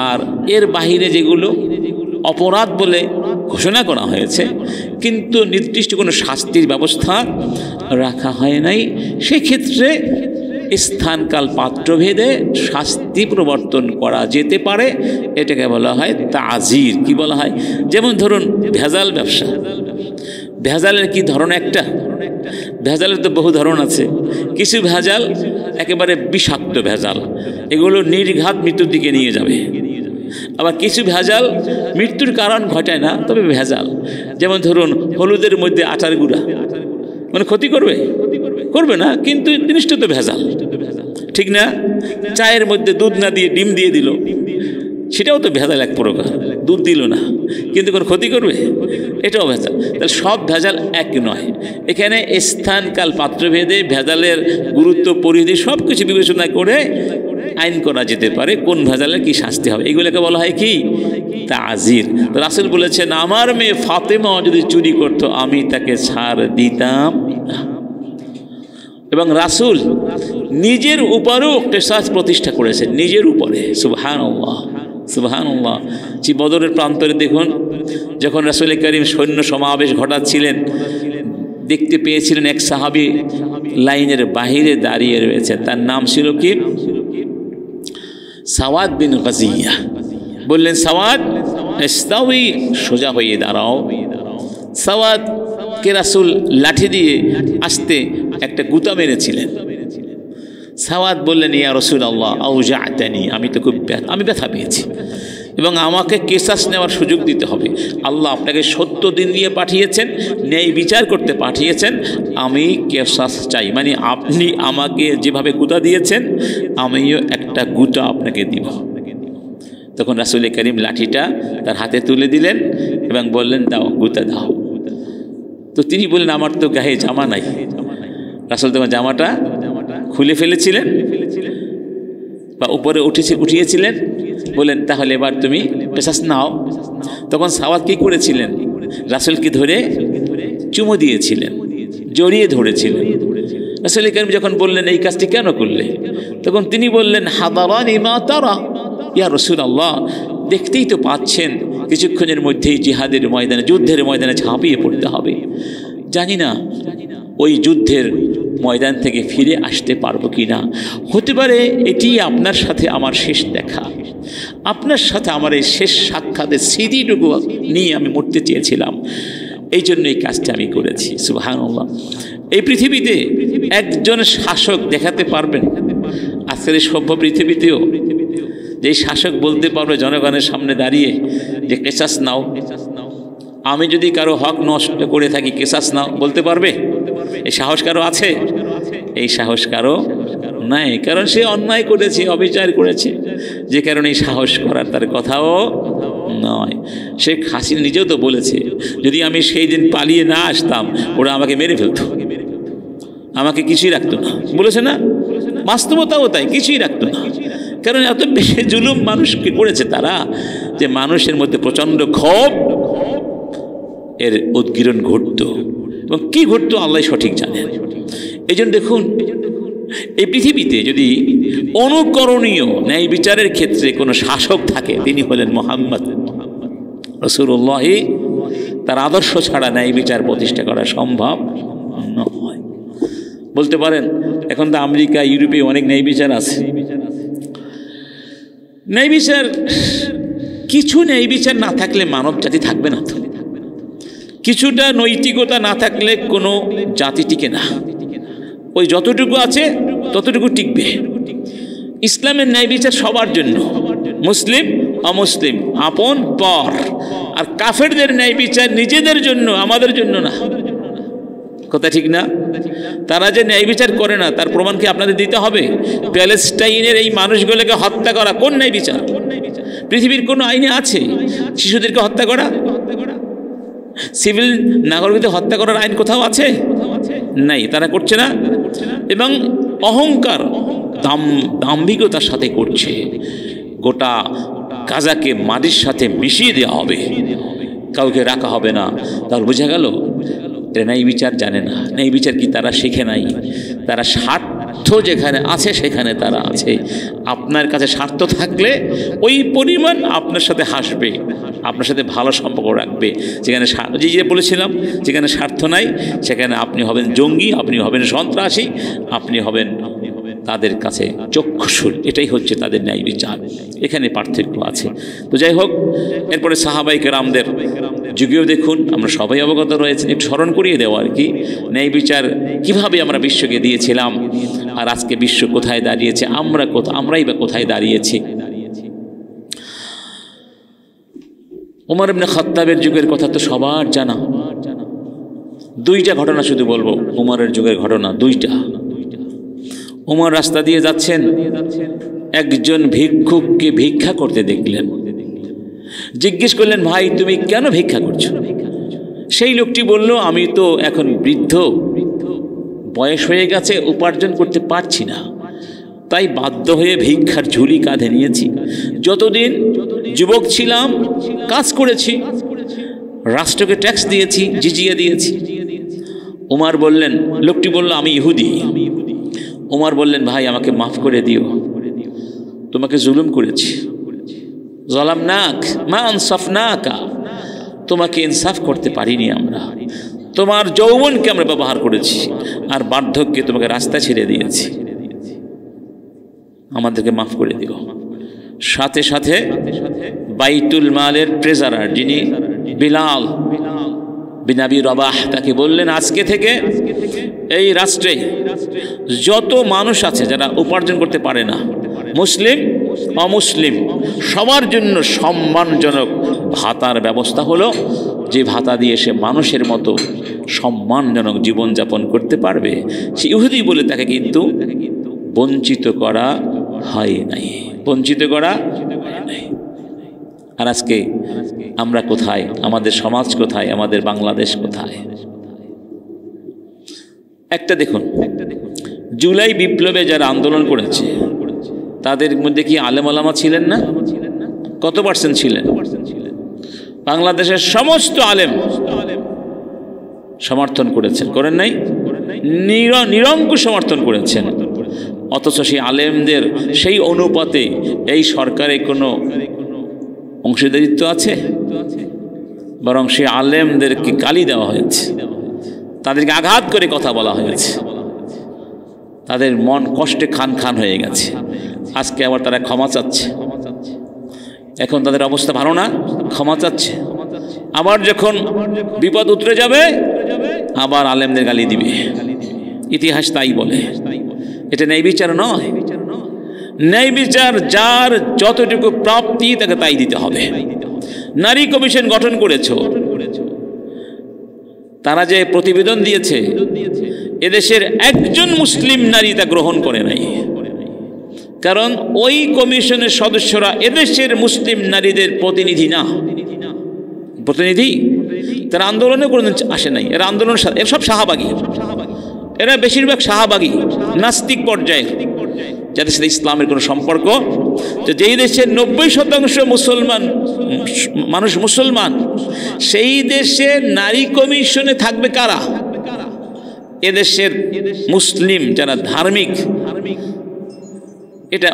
আর এর বাহিরে যেগুলো অপরাধ বলে ঘোষণা করা হয়েছে কিন্তু নির্দিষ্ট কোনো শাস্তির ব্যবস্থা রাখা হয় নাই, সেক্ষেত্রে স্থানকাল পাত্রভেদে শাস্তি প্রবর্তন করা যেতে পারে। এটাকে বলা হয় তাজির। কি বলা হয়? যেমন ধরুন ভেজাল ব্যবসা। ভেজালের কি ধরন একটা? ভেজালের তো বহু ধরন আছে। কিছু ভেজাল একেবারে বিষাক্ত ভেজাল, এগুলো নির্ঘাত মৃত্যুর দিকে নিয়ে যাবে। আবার কিছু ভেজাল মৃত্যুর কারণ ঘটায় না, তবে ভেজাল। যেমন ধরুন হলুদের মধ্যে আটার গুঁড়া, মানে ক্ষতি করবে? করবে না, কিন্তু জিনিসটা তো ভেজাল, ঠিক না? চায়ের মধ্যে দুধ না দিয়ে ডিম দিয়ে দিল, সেটাও তো ভেজাল এক প্রকার। দুধ দিল না কিন্তু কোনো ক্ষতি করবে? এটাও ভেজাল। তাহলে সব ভেজাল এক নয়। এখানে স্থানকাল পাত্রভেদে ভেজালের গুরুত্ব পরিধি সব কিছু বিবেচনা করে আইন করা যেতে পারে কোন ভেজালের কি শাস্তি হবে। এগুলোকে বলা হয় কি? তাজির। রাসূল বলেছেন আমার মেয়ে ফাতেমা যদি চুরি করতো আমি তাকে ছাড় দিতাম না। এবং রাসূল নিজের উপরেও কিসাস প্রতিষ্ঠা করেছেন, নিজের উপরে। সুবহানাল্লাহ, সুবহানাল্লাহ। বদরের প্রান্তরে দেখুন, যখন রাসূল করিম সৈন্য সমাবেশ ঘটাচ্ছিলেন, দেখতে পেয়েছিলেন এক সাহাবী লাইনের বাহিরে দাঁড়িয়ে রয়েছে। তার নাম ছিল কি? সাওয়াদ বিন গাজিয়া। বললেন সাওয়াদ ইস্তাউই, সোজা হয়ে দাঁড়াও। সাওয়াদকে রাসূল লাঠি দিয়ে আসতে একটা গুতা মেরেছিলেন। সাওয়াদ বললেন ইয়া রাসূলুল্লাহ আউজাআতানি, আমি তো খুব ব্যথা পেয়েছি এবং আমাকে কিসাস নেওয়ার সুযোগ দিতে হবে। আল্লাহ আপনাকে সত্য দিন নিয়ে পাঠিয়েছেন, ন্যায় বিচার করতে পাঠিয়েছেন, আমি কিসাস চাই। মানে আপনি আমাকে যেভাবে গুতা দিয়েছেন আমিও একটা গুতা আপনাকে দিব। তখন রাসূল করিম লাঠিটা তার হাতে তুলে দিলেন এবং বললেন দাও, গুতা দাও। তো তিনি বললেন আমার তো গায়ে জামা নাই। রাসূল তখন জামাটা খুলে ফেলেছিলেন বা উপরে উঠিয়েছিলেন। বলেন তাহলে এবার তুমি কিসাস নাও। তখন সাওয়াদ কি করেছিলেন? রাসূলকে ধরে চুমু দিয়েছিলেন, জড়িয়ে ধরেছিলেন। রাসূল করিম যখন বললেন এই কাজটি কেন করলে, তখন তিনি বললেন হাদারানি মা তারা ইয়া রাসূলুল্লাহ, দেখতেই তো পাচ্ছেন কিছুক্ষণের মধ্যেই জিহাদের ময়দানে, যুদ্ধের ময়দানে ঝাঁপিয়ে পড়তে হবে। জানি না ওই যুদ্ধের ময়দান থেকে ফিরে আসতে পারবো কি না। হতে পারে এটি আপনার সাথে আমার শেষ দেখা, আপনার সাথে আমার এই শেষ সাক্ষাতের স্মৃতিটুকু নিয়ে আমি মরতে চেয়েছিলাম। এই জন্য এই কাজটা আমি করেছি। সুবহানাল্লাহ। এই পৃথিবীতে একজন শাসক দেখাতে পারবেন আজকের এই সভ্য পৃথিবীতেও, যে শাসক বলতে পারবে জনগণের সামনে দাঁড়িয়ে যে কেসাস নাও, আমি যদি কারো হক নষ্ট করে থাকি কেসাস নাও, বলতে পারবে? এই সাহস কারো আছে? এই সাহস কারো নাই, কারণ সে অন্যায় করেছে, অবিচার করেছে, যে কারণে এই সাহস করার তার কথাও নয়। শেখ হাসিনা নিজেও তো বলেছে, যদি আমি সেই দিন পালিয়ে না আসতাম ওরা আমাকে মেরে ফেলতো, আমাকে কিছুই রাখতো না, বলেছে না? বাস্তবতাও তাই, কিছুই রাখতো না। কারণ এত বেশি জুলুম মানুষকে করেছে তারা, যে মানুষের মধ্যে প্রচণ্ড ক্ষোভ এর উদ্গীরণ ঘটতো, এবং কী ঘটতো আল্লাহ সঠিক জানেন। এই জন্য দেখুন, এই পৃথিবীতে যদি অনুকরণীয় ন্যায় বিচারের ক্ষেত্রে কোনো শাসক থাকে, তিনি হলেন মুহাম্মদ রাসূলুল্লাহ। তার আদর্শ ছাড়া ন্যায় বিচার প্রতিষ্ঠা করা সম্ভব নয়। বলতে পারেন এখন তো আমেরিকা, ইউরোপে অনেক ন্যায় বিচার আছে। ন্যায় বিচার, কিছু ন্যায় বিচার না থাকলে মানব জাতি থাকবে না। তো কিছুটা নৈতিকতা না থাকলে কোনো জাতি টিকে না। ওই যতটুকু আছে ততটুকু টিকবে। ইসলামের ন্যায় বিচার সবার জন্য, মুসলিম অমুসলিম, আপন পর। আর কাফেরদের ন্যায় বিচার নিজেদের জন্য, আমাদের জন্য না। কথা ঠিক না? তারা যে ন্যায় বিচার করে না তার প্রমাণ কি আপনাদের দিতে হবে? প্যালেস্টাইনের এই মানুষগুলোকে হত্যা করা কোন ন্যায় বিচার? পৃথিবীর কোনো আইনে আছে শিশুদেরকে হত্যা করা? সিভিল নাগরিকদের হত্যা করার আইন কোথাও আছে? নাই, তারা করছে না। এবং অহংকার, দাম্ভিকতার সাথে করছে। গোটা গাজাকে মাটির সাথে মিশিয়ে দেওয়া হবে, কাউকে রাখা হবে না। তার বোঝা গেল এরা ন্যায় বিচার জানে না। ন্যায় বিচার কি তারা শিখে নাই? তারা স্বার্থ যেখানে আছে সেখানে তারা আছে। আপনার কাছে স্বার্থ থাকলে ওই পরিমাণ আপনার সাথে হাসবে, আপনার সাথে ভালো সম্পর্ক রাখবে। যেখানে যে বলেছিলাম, যেখানে স্বার্থ নাই সেখানে আপনি হবেন জঙ্গি, আপনি হবেন সন্ত্রাসী, আপনি হবেন তাদের কাছে চক্ষুশূল। এটাই হচ্ছে তাদের ন্যায় বিচার। এখানে পার্থক্য আছে। তো যাই হোক, এরপরে সাহাবায়ে কেরামদের যুগেও দেখুন, আমরা সবাই অবগত রয়েছেন। একটু স্মরণ করিয়ে দেওয়া আর কি, ন্যায় বিচার কিভাবে আমরা বিশ্বকে দিয়েছিলাম, আর আজকে বিশ্ব কোথায় দাঁড়িয়েছে, আমরাই বা কোথায় দাঁড়িয়েছি। ওমর ইবনে খাত্তাবের যুগের কথা তো সবার জানা। দুইটা ঘটনা শুধু বলবো, ওমরের যুগের ঘটনা দুইটা। ওমর রাস্তা দিয়ে যাচ্ছেন, একজন ভিক্ষুককে ভিক্ষা করতে দেখলেন। জিজ্ঞেস করলেন, ভাই তুমি কেন ভিক্ষা করছো? সেই লোকটি বলল, আমি তো এখন বৃদ্ধ, বয়স হয়ে গেছে, উপার্জন করতে পারছি না, তাই বাধ্য হয়ে ভিক্ষার ঝুলি কাঁধে নিয়েছি। যতদিন যুবক ছিলাম কাজ করেছি, রাষ্ট্রকে ট্যাক্স দিয়েছি, জিজিয়া দিয়েছি। ওমর বললেন, লোকটি বলল, আমি ইহুদি। ওমর বললেন, ভাই আমাকে মাফ করে দিও, তোমাকে জুলুম করেছি। জালামনাক মা আনসাফনাকা, তোমাকে ইনসাফ করতে পারিনি আমরা। তোমার যৌবনকে আমরা ব্যবহার করেছি, আর বার্ধক্যে তোমাকে রাস্তা ছেড়ে দিয়েছি, আমাদেরকে মাফ করে দিও। সাথে সাথে বাইতুল মালের ট্রেজারার, যিনি বিলাল বিন আবি রবাহ, তাকে বললেন, আজকে থেকে এই রাষ্ট্রে যত মানুষ আছে যারা উপার্জন করতে পারে না, মুসলিম অমুসলিম, সবার জন্য সম্মানজনক ভাতার ব্যবস্থা হলো, যে ভাতা দিয়ে সে মানুষের মতো সম্মানজনক জীবনযাপন করতে পারবে। সে ইহুদি বলে তাকে কিন্তু বঞ্চিত করা হয় নাই, বঞ্চিত করা হয় নাই। আর আজকে আমরা কোথায়? আমাদের সমাজ কোথায়? আমাদের বাংলাদেশ কোথায়? একটা দেখুন, জুলাই বিপ্লবে যারা আন্দোলন করেছে তাদের মধ্যে কি আলেম ওলামা ছিলেন না? কত পার্সেন্ট ছিলেন? বাংলাদেশের সমস্ত আলেম সমর্থন করেছেন, করেন নাই? নিরঙ্কুশ সমর্থন করেছেন। অথচ সেই আলেমদের সেই অনুপাতে এই সরকারে কোনো অংশীদারিত্ব আছে? বরং সেই আলেমদেরকে গালি দেওয়া হয়েছে, তাদেরকে আঘাত করে কথা বলা হয়েছে, তাদের মন কষ্টে খান খান হয়ে গেছে। আজকে আবার তারা ক্ষমা চাচ্ছে। এখন তাদের অবস্থা ভালো না, ক্ষমা চাচ্ছে। আবার যখন বিপদ উতরে যাবে আবার আলেমদের গালি দিবে। ইতিহাস তাই বলে। এটা ন্যায় বিচার নয়। ন্যায় বিচার যার যতটুকু প্রাপ্তি তাকে তাই দিতে হবে। নারী কমিশন গঠন করেছো, তারা যে প্রতিবেদন দিয়েছে এদেশের একজন মুসলিম নারী তা গ্রহণ করে নাই, কারণ ওই কমিশনের সদস্যরা এদেশের মুসলিম নারীদের প্রতিনিধি না। প্রতিনিধি তারা আন্দোলনে কোনোদিন আসে নাই। এরা আন্দোলন, এরা সব শাহবাগী, এরা বেশিরভাগ শাহবাগী নাস্তিক পর্যায়ে, যাদের সাথে ইসলামের কোনো সম্পর্ক। তো যেই দেশের 90% মুসলমান মানুষ মুসলমান, সেই দেশে নারী কমিশনে থাকবে কারা? এদেশের মুসলিম যারা ধার্মিক। এটা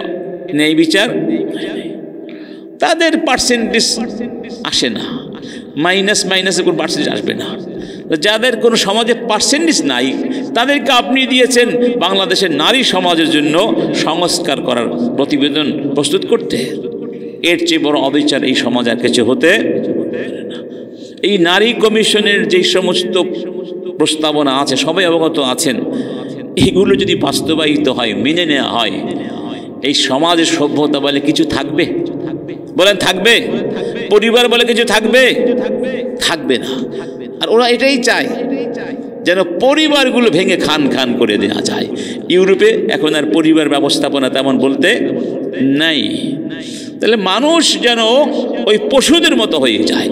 ন্যায় বিচার, তাদের পার্সেন্টেজ আসে না, মাইনাসে কোনো পার্সেন্টেজ আসবে না। যাদের কোনো সমাজে পার্সেন্টেজ নাই তাদেরকে আপনি দিয়েছেন বাংলাদেশের নারী সমাজের জন্য সংস্কার করার প্রতিবেদন প্রস্তুত করতে। এর চেয়ে বড় অবিচার এই সমাজ আর কিছু হতে পারে না। এই নারী কমিশনের যে সমস্ত প্রস্তাবনা আছে সবাই অবগত আছেন, এইগুলো যদি বাস্তবায়িত হয়, মেনে নেওয়া হয়, এই সমাজের সভ্যতা বলে কিছু থাকবে? বলেন থাকবে? পরিবার বলে কিছু থাকবে? থাকবে না। আর ওরা এটাই চায় যেন পরিবারগুলো ভেঙে খান খান করে দেওয়া যায়। ইউরোপে এখন আর পরিবার ব্যবস্থাপনা তেমন বলতে নাই। তাহলে মানুষ যেন ওই পশুদের মতো হয়ে যায়,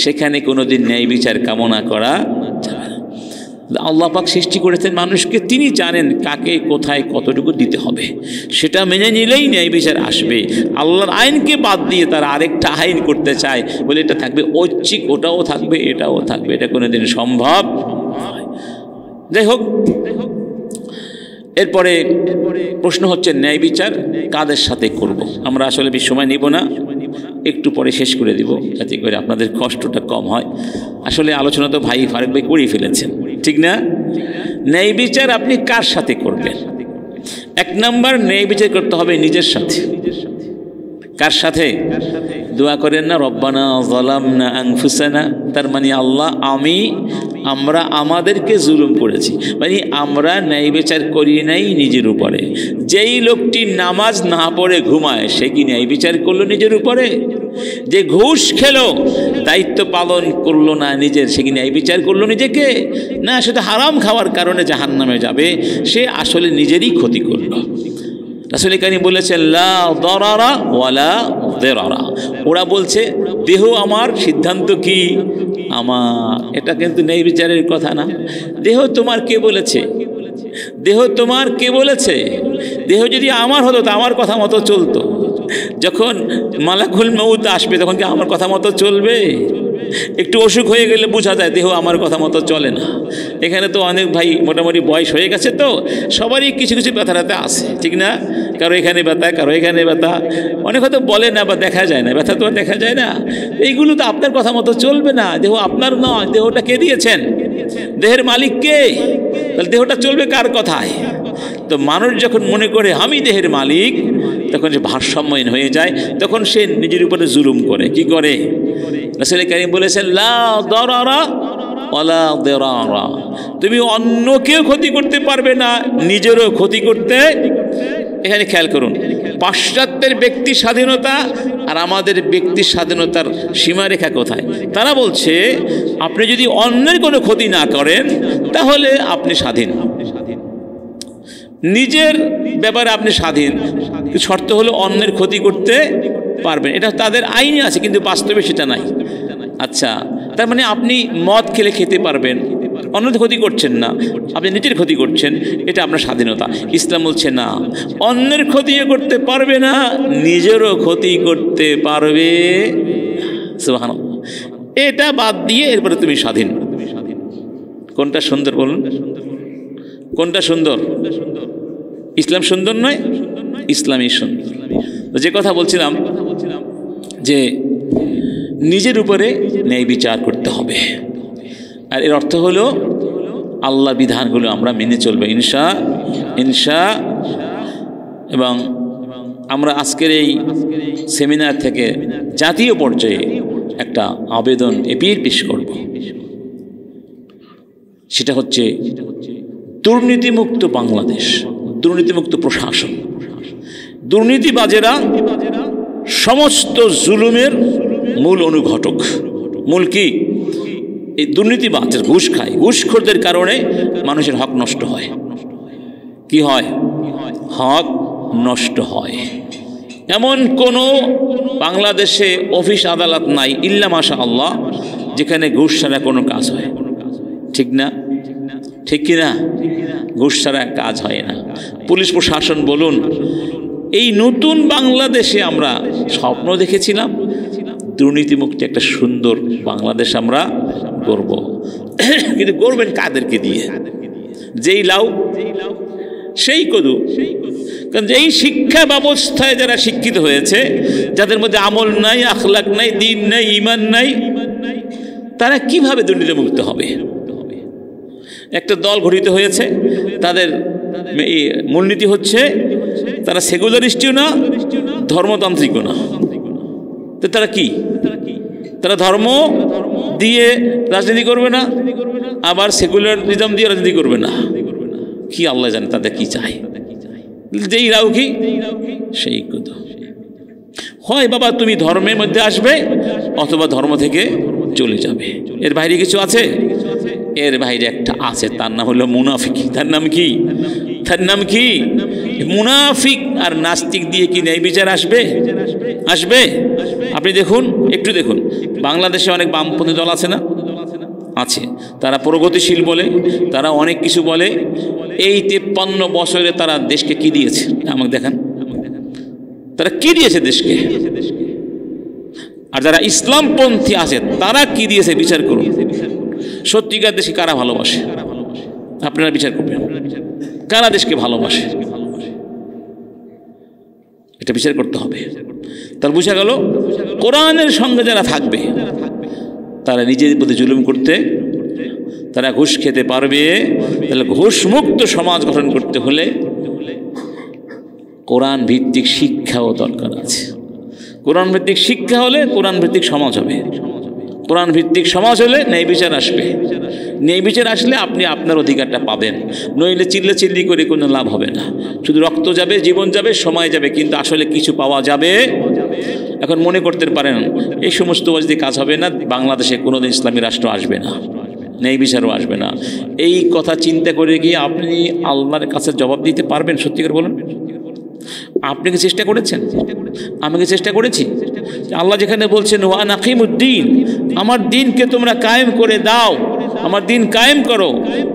সেখানে কোনোদিন ন্যায় বিচার কামনা করা যাবে না। আল্লাহ পাক সৃষ্টি করেছেন মানুষকে, তিনি জানেন কাকে কোথায় কতটুকু দিতে হবে, সেটা মেনে নিলেই ন্যায় বিচার আসবে। আল্লাহর আইনকে বাদ দিয়ে তারা আরেকটা আইন করতে চায় বলে এটা থাকবে ঐচ্ছিক, ওটাও থাকবে এটাও থাকবে, এটা কোনোদিন সম্ভব নয়। যাই হোক, এরপরে প্রশ্ন হচ্ছে ন্যায় বিচার কাদের সাথে করব। আমরা আসলে বেশি সময় নিব না, একটু পরে শেষ করে দিব যাতে করে আপনাদের কষ্টটা কম হয়। আসলে আলোচনা তো ভাই ফারুক ভাই করেই ফেলেছেন, ঠিক না? ন্যায় বিচার আপনি কার সাথে করবেন? এক নাম্বার, ন্যায় বিচার করতে হবে নিজের সাথে। কার সাথে? দোয়া করেন না রব্বানা যালামনা আনফুসানা, তার মানে আল্লাহ আমরা আমাদেরকে জুলুম করেছি, মানে আমরা ন্যায় বিচার করি নাই নিজের উপরে। যেই লোকটি নামাজ না পড়ে ঘুমায় সে কি ন্যায় বিচার করলো নিজের উপরে? যে ঘুষ খেলো, দায়িত্ব পালন করলো না নিজের, সে কি ন্যায় বিচার করলো নিজেকে? না, সেটা হারাম খাওয়ার কারণে জাহান্নামে যাবে, সে আসলে নিজেরই ক্ষতি করলো। রাসূল কারীম বলেছেন লা দারারা ওয়ালা দিরারা। ওরা বলছে দেহ আমার, সিদ্ধান্ত কি আমার। এটা কিন্তু ন্যায় বিচারের কথা না। দেহ তোমার কে বলেছে? দেহ তোমার কে বলেছে? দেহ যদি আমার হতো তা আমার কথা মতো চলতো। যখন মালাকুল মউত আসবে তখন কি আমার কথা মতো চলবে? একটু অসুখ হয়ে গেলে বোঝা যায় দেহ আমার কথা মতো চলে না। এখানে তো অনেক ভাই মোটামুটি বয়স হয়ে গেছে, তো সবারই কিছু কিছু ব্যথা ব্যথা আছে, ঠিক না? কারো এখানে ব্যথা, কারো এখানে ব্যথা, অনেক হয়তো বলে না বা দেখা যায় না, ব্যথা তো আর দেখা যায় না। এইগুলো তো আপনার কথা মতো চলবে না। দেহ আপনার নয়, দেহটা কে দিয়েছেন? দেহের মালিক কে? তাহলে দেহটা চলবে কার কথায়? তো মানুষ যখন মনে করে আমি দেহের মালিক, তখন সে ভারসাম্যহীন হয়ে যায়, তখন সে নিজের উপরে জুলুম করে। কি করে? রাসূল কারীম বলেছেন লা দারারা ওয়ালা দিরারা। তুমি অন্যকেও ক্ষতি করতে পারবে না, নিজেরও ক্ষতি করতে। এখানে খেয়াল করুন, পাশ্চাত্যের ব্যক্তি স্বাধীনতা আর আমাদের ব্যক্তি স্বাধীনতার সীমারেখা কোথায়? তারা বলছে আপনি যদি অন্যের কোনো ক্ষতি না করেন তাহলে আপনি স্বাধীন, নিজের ব্যাপারে আপনি স্বাধীন, শর্ত হলো অন্যের ক্ষতি করতে পারবেন। এটা তাদের আইনে আছে, কিন্তু বাস্তবে সেটা নাই। আচ্ছা, তার মানে আপনি মদ খেলে খেতে পারবেন, অন্যদের ক্ষতি করছেন না, আপনি নিজের ক্ষতি করছেন, এটা আপনার স্বাধীনতা। ইসলাম বলছে না, অন্যের ক্ষতিও করতে পারবে না, নিজেরও ক্ষতি করতে পারবে। সুবহানাল্লাহ। এটা বাদ দিয়ে এরপরে তুমি স্বাধীন। কোনটা সুন্দর বলুন? কোনটা সুন্দর? ইসলাম সুন্দর নয়, ইসলামই সুন্দর। যে কথা বলছিলাম যে নিজের উপরে ন্যায় বিচার করতে হবে, আর এর অর্থ হলো আল্লাহর বিধানগুলো আমরা মেনে চলবো ইনশা। এবং আমরা আজকের এই সেমিনার থেকে জাতীয় পর্যায়ে একটা আবেদন এপিল পেশ করব, সেটা হচ্ছে দুর্নীতিমুক্ত বাংলাদেশ, দুর্নীতিমুক্ত প্রশাসন। দুর্নীতিবাজেরা সমস্ত জুলুমের মূল অনুঘটক। মূল কি? এই দুর্নীতিবাজ ঘুষ খায়, ঘুষখোরদের কারণে মানুষের হক নষ্ট হয়। কি হয়? হক নষ্ট হয়। এমন কোনো বাংলাদেশে অফিস আদালত নাই ইল্লা মাশা আল্লাহ যেখানে ঘুষ ছাড়া কোনো কাজ হয়। ঠিক না? ঠিক কি না? ঘুষ ছাড়া কাজ হয় না। পুলিশ প্রশাসন বলুন, এই নতুন বাংলাদেশে আমরা স্বপ্ন দেখেছিলাম দুর্নীতিমুক্ত একটা সুন্দর বাংলাদেশ আমরা গড়ব। কিন্তু গড়বেন কাদেরকে দিয়ে? যেই লাউ সেই কদু। কারণ এই শিক্ষা ব্যবস্থায় যারা শিক্ষিত হয়েছে, যাদের মধ্যে আমল নাই, আখলাক নাই, দিন নাই, ঈমান নাই, তারা কিভাবে দুর্নীতিমুক্ত হবে? একটা দল গঠিত হয়েছে, তাদের মূলনীতি হচ্ছে তারা সেকুলারিস্টও না, ধর্মতান্ত্রিকও না। তো তারা কি? তারা ধর্ম দিয়ে রাজনীতি করবে না, আবার সেকুলারিজম দিয়ে রাজনীতি করবে না। কি আল্লাহ জানে তাদের কি চায়। যেই রাও কি সেই কথা হয়। বাবা তুমি ধর্মের মধ্যে আসবে অথবা ধর্ম থেকে চলে যাবে, এর বাইরে কিছু আছে? এর বাইরে একটা আছে, তার নাম হলো মুনাফিক। তার নাম কি? তার নাম কি? মুনাফিক আর নাস্তিক দিয়ে কি ন্যায় বিচার আসবে? আসবে? আপনি দেখুন, একটু দেখুন, বাংলাদেশে অনেক বামপন্থী দল আছে না? আছে। তারা প্রগতিশীল বলে, তারা অনেক কিছু বলে। এই 53 বছরে তারা দেশকে কি দিয়েছে আমাকে দেখান। তারা কি দিয়েছে দেশকে? আর যারা ইসলামপন্থী আছে তারা কি দিয়েছে বিচার করুন। সত্যিকার দেশকে কারা ভালোবাসে? আপনারা বিচার করবেন, কারা দেশকে ভালোবাসে? এটা বিচার করতে হবে। তার বোঝা গেল কোরআনের সঙ্গে যারা থাকবে তারা নিজেদের প্রতি জুলুম করতে, তারা ঘুষ খেতে পারবে। তাহলে ঘুষমুক্ত সমাজ গঠন করতে হলে কোরআন ভিত্তিক শিক্ষাও দরকার আছে। কোরআন ভিত্তিক শিক্ষা হলে কোরআন ভিত্তিক সমাজ হবে। কোরআন ভিত্তিক সমাজ হলে ন্যায় বিচার আসবে। ন্যায় বিচার আসলে আপনি আপনার অধিকারটা পাবেন, নইলে চিল্লি করে কোনো লাভ হবে না। শুধু রক্ত যাবে, জীবন যাবে, সময় যাবে, কিন্তু আসলে কিছু পাওয়া যাবে। এখন মনে করতে পারেন এই সমস্ত ওয়াজদি কাজ হবে না, বাংলাদেশে কোনোদিন ইসলামী রাষ্ট্র আসবে না, ন্যায় বিচারও আসবে না। এই কথা চিন্তা করে গিয়ে আপনি আল্লাহর কাছে জবাব দিতে পারবেন? সত্যি করে বলুন, আপনি কি চেষ্টা করেছেন? আমি কি চেষ্টা করেছি? আল্লাহ যেখানে বলছেন ওয়া নাকিমুদ্দিন, আমার দিনকে তোমরা কায়েম করে দাও, আমার দিন কায়েম করো,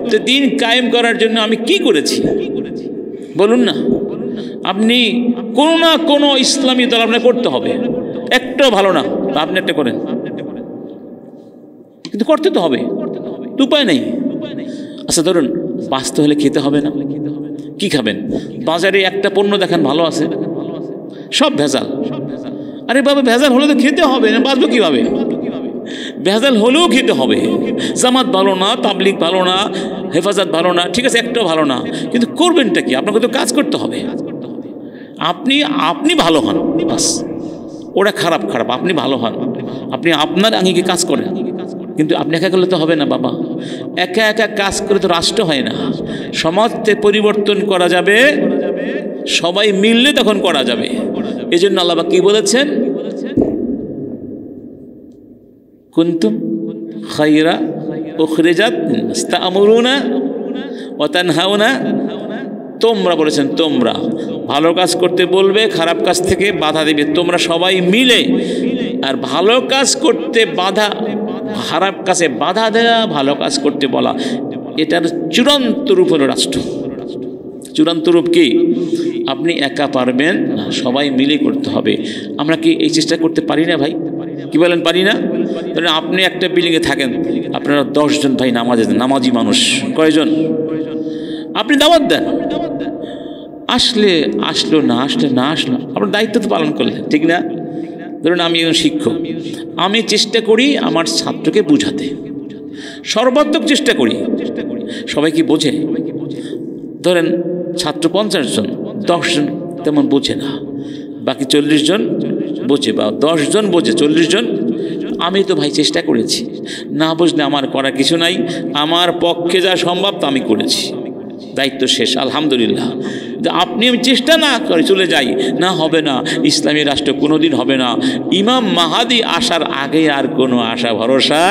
তো দিন কায়েম করার জন্য আমি কি করেছি বলুন না? আপনি কোনো না কোনো ইসলামী দল আপনার করতে হবে, একটাও ভালো না আপনি একটা করেন, কিন্তু করতে তো হবে, উপায় নেই। আচ্ছা ধরুন বাঁচতে হলে খেতে হবে না, কি খাবেন? বাজারে একটা পণ্য দেখেন ভালো আছে, সব ভেজাল। আরে বাবা ভেজাল হলে তো খেতে হবে না, বাঁচবো কীভাবে? ভেজাল হলেও খেতে হবে। জামাত ভালো না, তাবলিগ ভালো না, হেফাজত ভালো না, ঠিক আছে একটাও ভালো না, কিন্তু করবেনটা কি? আপনাকে তো কাজ করতে হবে। আপনি ভালো হন বাস, ওরা খারাপ, আপনি ভালো হন, আপনি আপনার আঙ্গিকে কাজ করেন। কিন্তু আপনি একা করলে তো হবে না বাবা, একা একা কাজ করে তো রাষ্ট্র হয় না। সমাজকে পরিবর্তন করা যাবে সবাই মিললে, তখন করা যাবে। এই জন্য আল্লাহ কি বলেছেন? কুনতুম খায়রা উখরিজাত তা'মুরুনা ওয়া তানহাউনা, তোমরা বলেছেন তোমরা ভালো কাজ করতে বলবে, খারাপ কাজ থেকে বাধা দেবে, তোমরা সবাই মিলে। আর ভালো কাজ করতে বাধা, খারাপ কাজে বাধা দেওয়া, ভালো কাজ করতে বলা, এটার চূড়ান্ত রূপ হলো রাষ্ট্র। চূড়ান্ত রূপ কি? আপনি একা পারবেন না, সবাই মিলে করতে হবে। আমরা কি এই চেষ্টা করতে পারি না ভাই? কি বলেন, পারি না? ধরেন আপনি একটা বিল্ডিংয়ে থাকেন, আপনারা 10 জন ভাই নামাজি মানুষ, কয়জন? আপনি দাওয়াত দেন, আসলো না আসলো, আপনার দায়িত্ব তো পালন করলেন, ঠিক না? ধরুন আমি একজন শিক্ষক, আমি চেষ্টা করি আমার ছাত্রকে বোঝাতে, সর্বাত্মক চেষ্টা করি। সবাই কি বোঝে? ধরেন ছাত্র 50 জন, 10 জন তেমন বোঝে না, বাকি 40 জন বোঝে, বা 10 জন বোঝে, 40 জন আমি তো ভাই চেষ্টা করেছি, না বুঝলে আমার করার কিছু নাই, আমার পক্ষে যা সম্ভব তা আমি করেছি, দায়িত্ব শেষ, আলহামদুলিল্লাহ। আপনি আমি চেষ্টা না করে চলে যাই, না হবে না, ইসলামী রাষ্ট্র কোনোদিন হবে না, ইমাম মাহাদি আসার আগে আর কোনো আশা ভরসা,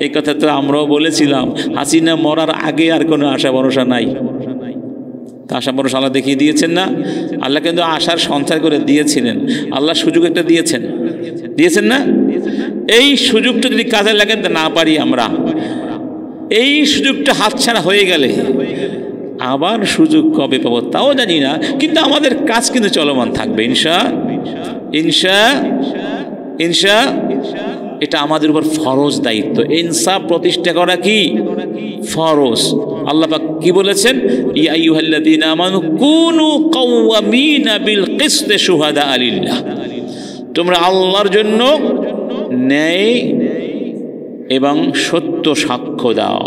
এই কথা তো আমরাও বলেছিলাম, হাসিনা মরার আগে আর কোনো আশা ভরসা নাই। তা আশা ভরসা আল্লাহ দেখিয়ে দিয়েছেন না? আল্লাহ কিন্তু আশার সঞ্চার করে দিয়েছিলেন, আল্লাহ সুযোগ একটা দিয়েছেন না? এই সুযোগটা যদি কাজে লাগাতে না পারি আমরা, এই সুযোগটা হাতছাড়া হয়ে গেলে আবার সুযোগ কবে পাবো তাও জানি না, কিন্তু আমাদের কাজ কিন্তু চলমান থাকবে ইনশা। এটা আমাদের উপর ফরজ দায়িত্ব। ইনসাফ প্রতিষ্ঠা করা কি ফরজ। আল্লাহ পাক কি বলেছেন? ইয়া আইয়ুহাল্লাযীনা আমানু কুনু কাওয়ামিনা বিল কিসতি শুহাদা লিল্লাহ, তোমরা আল্লাহর জন্য ন্যায় এবং সত্য সাক্ষ্য দাও,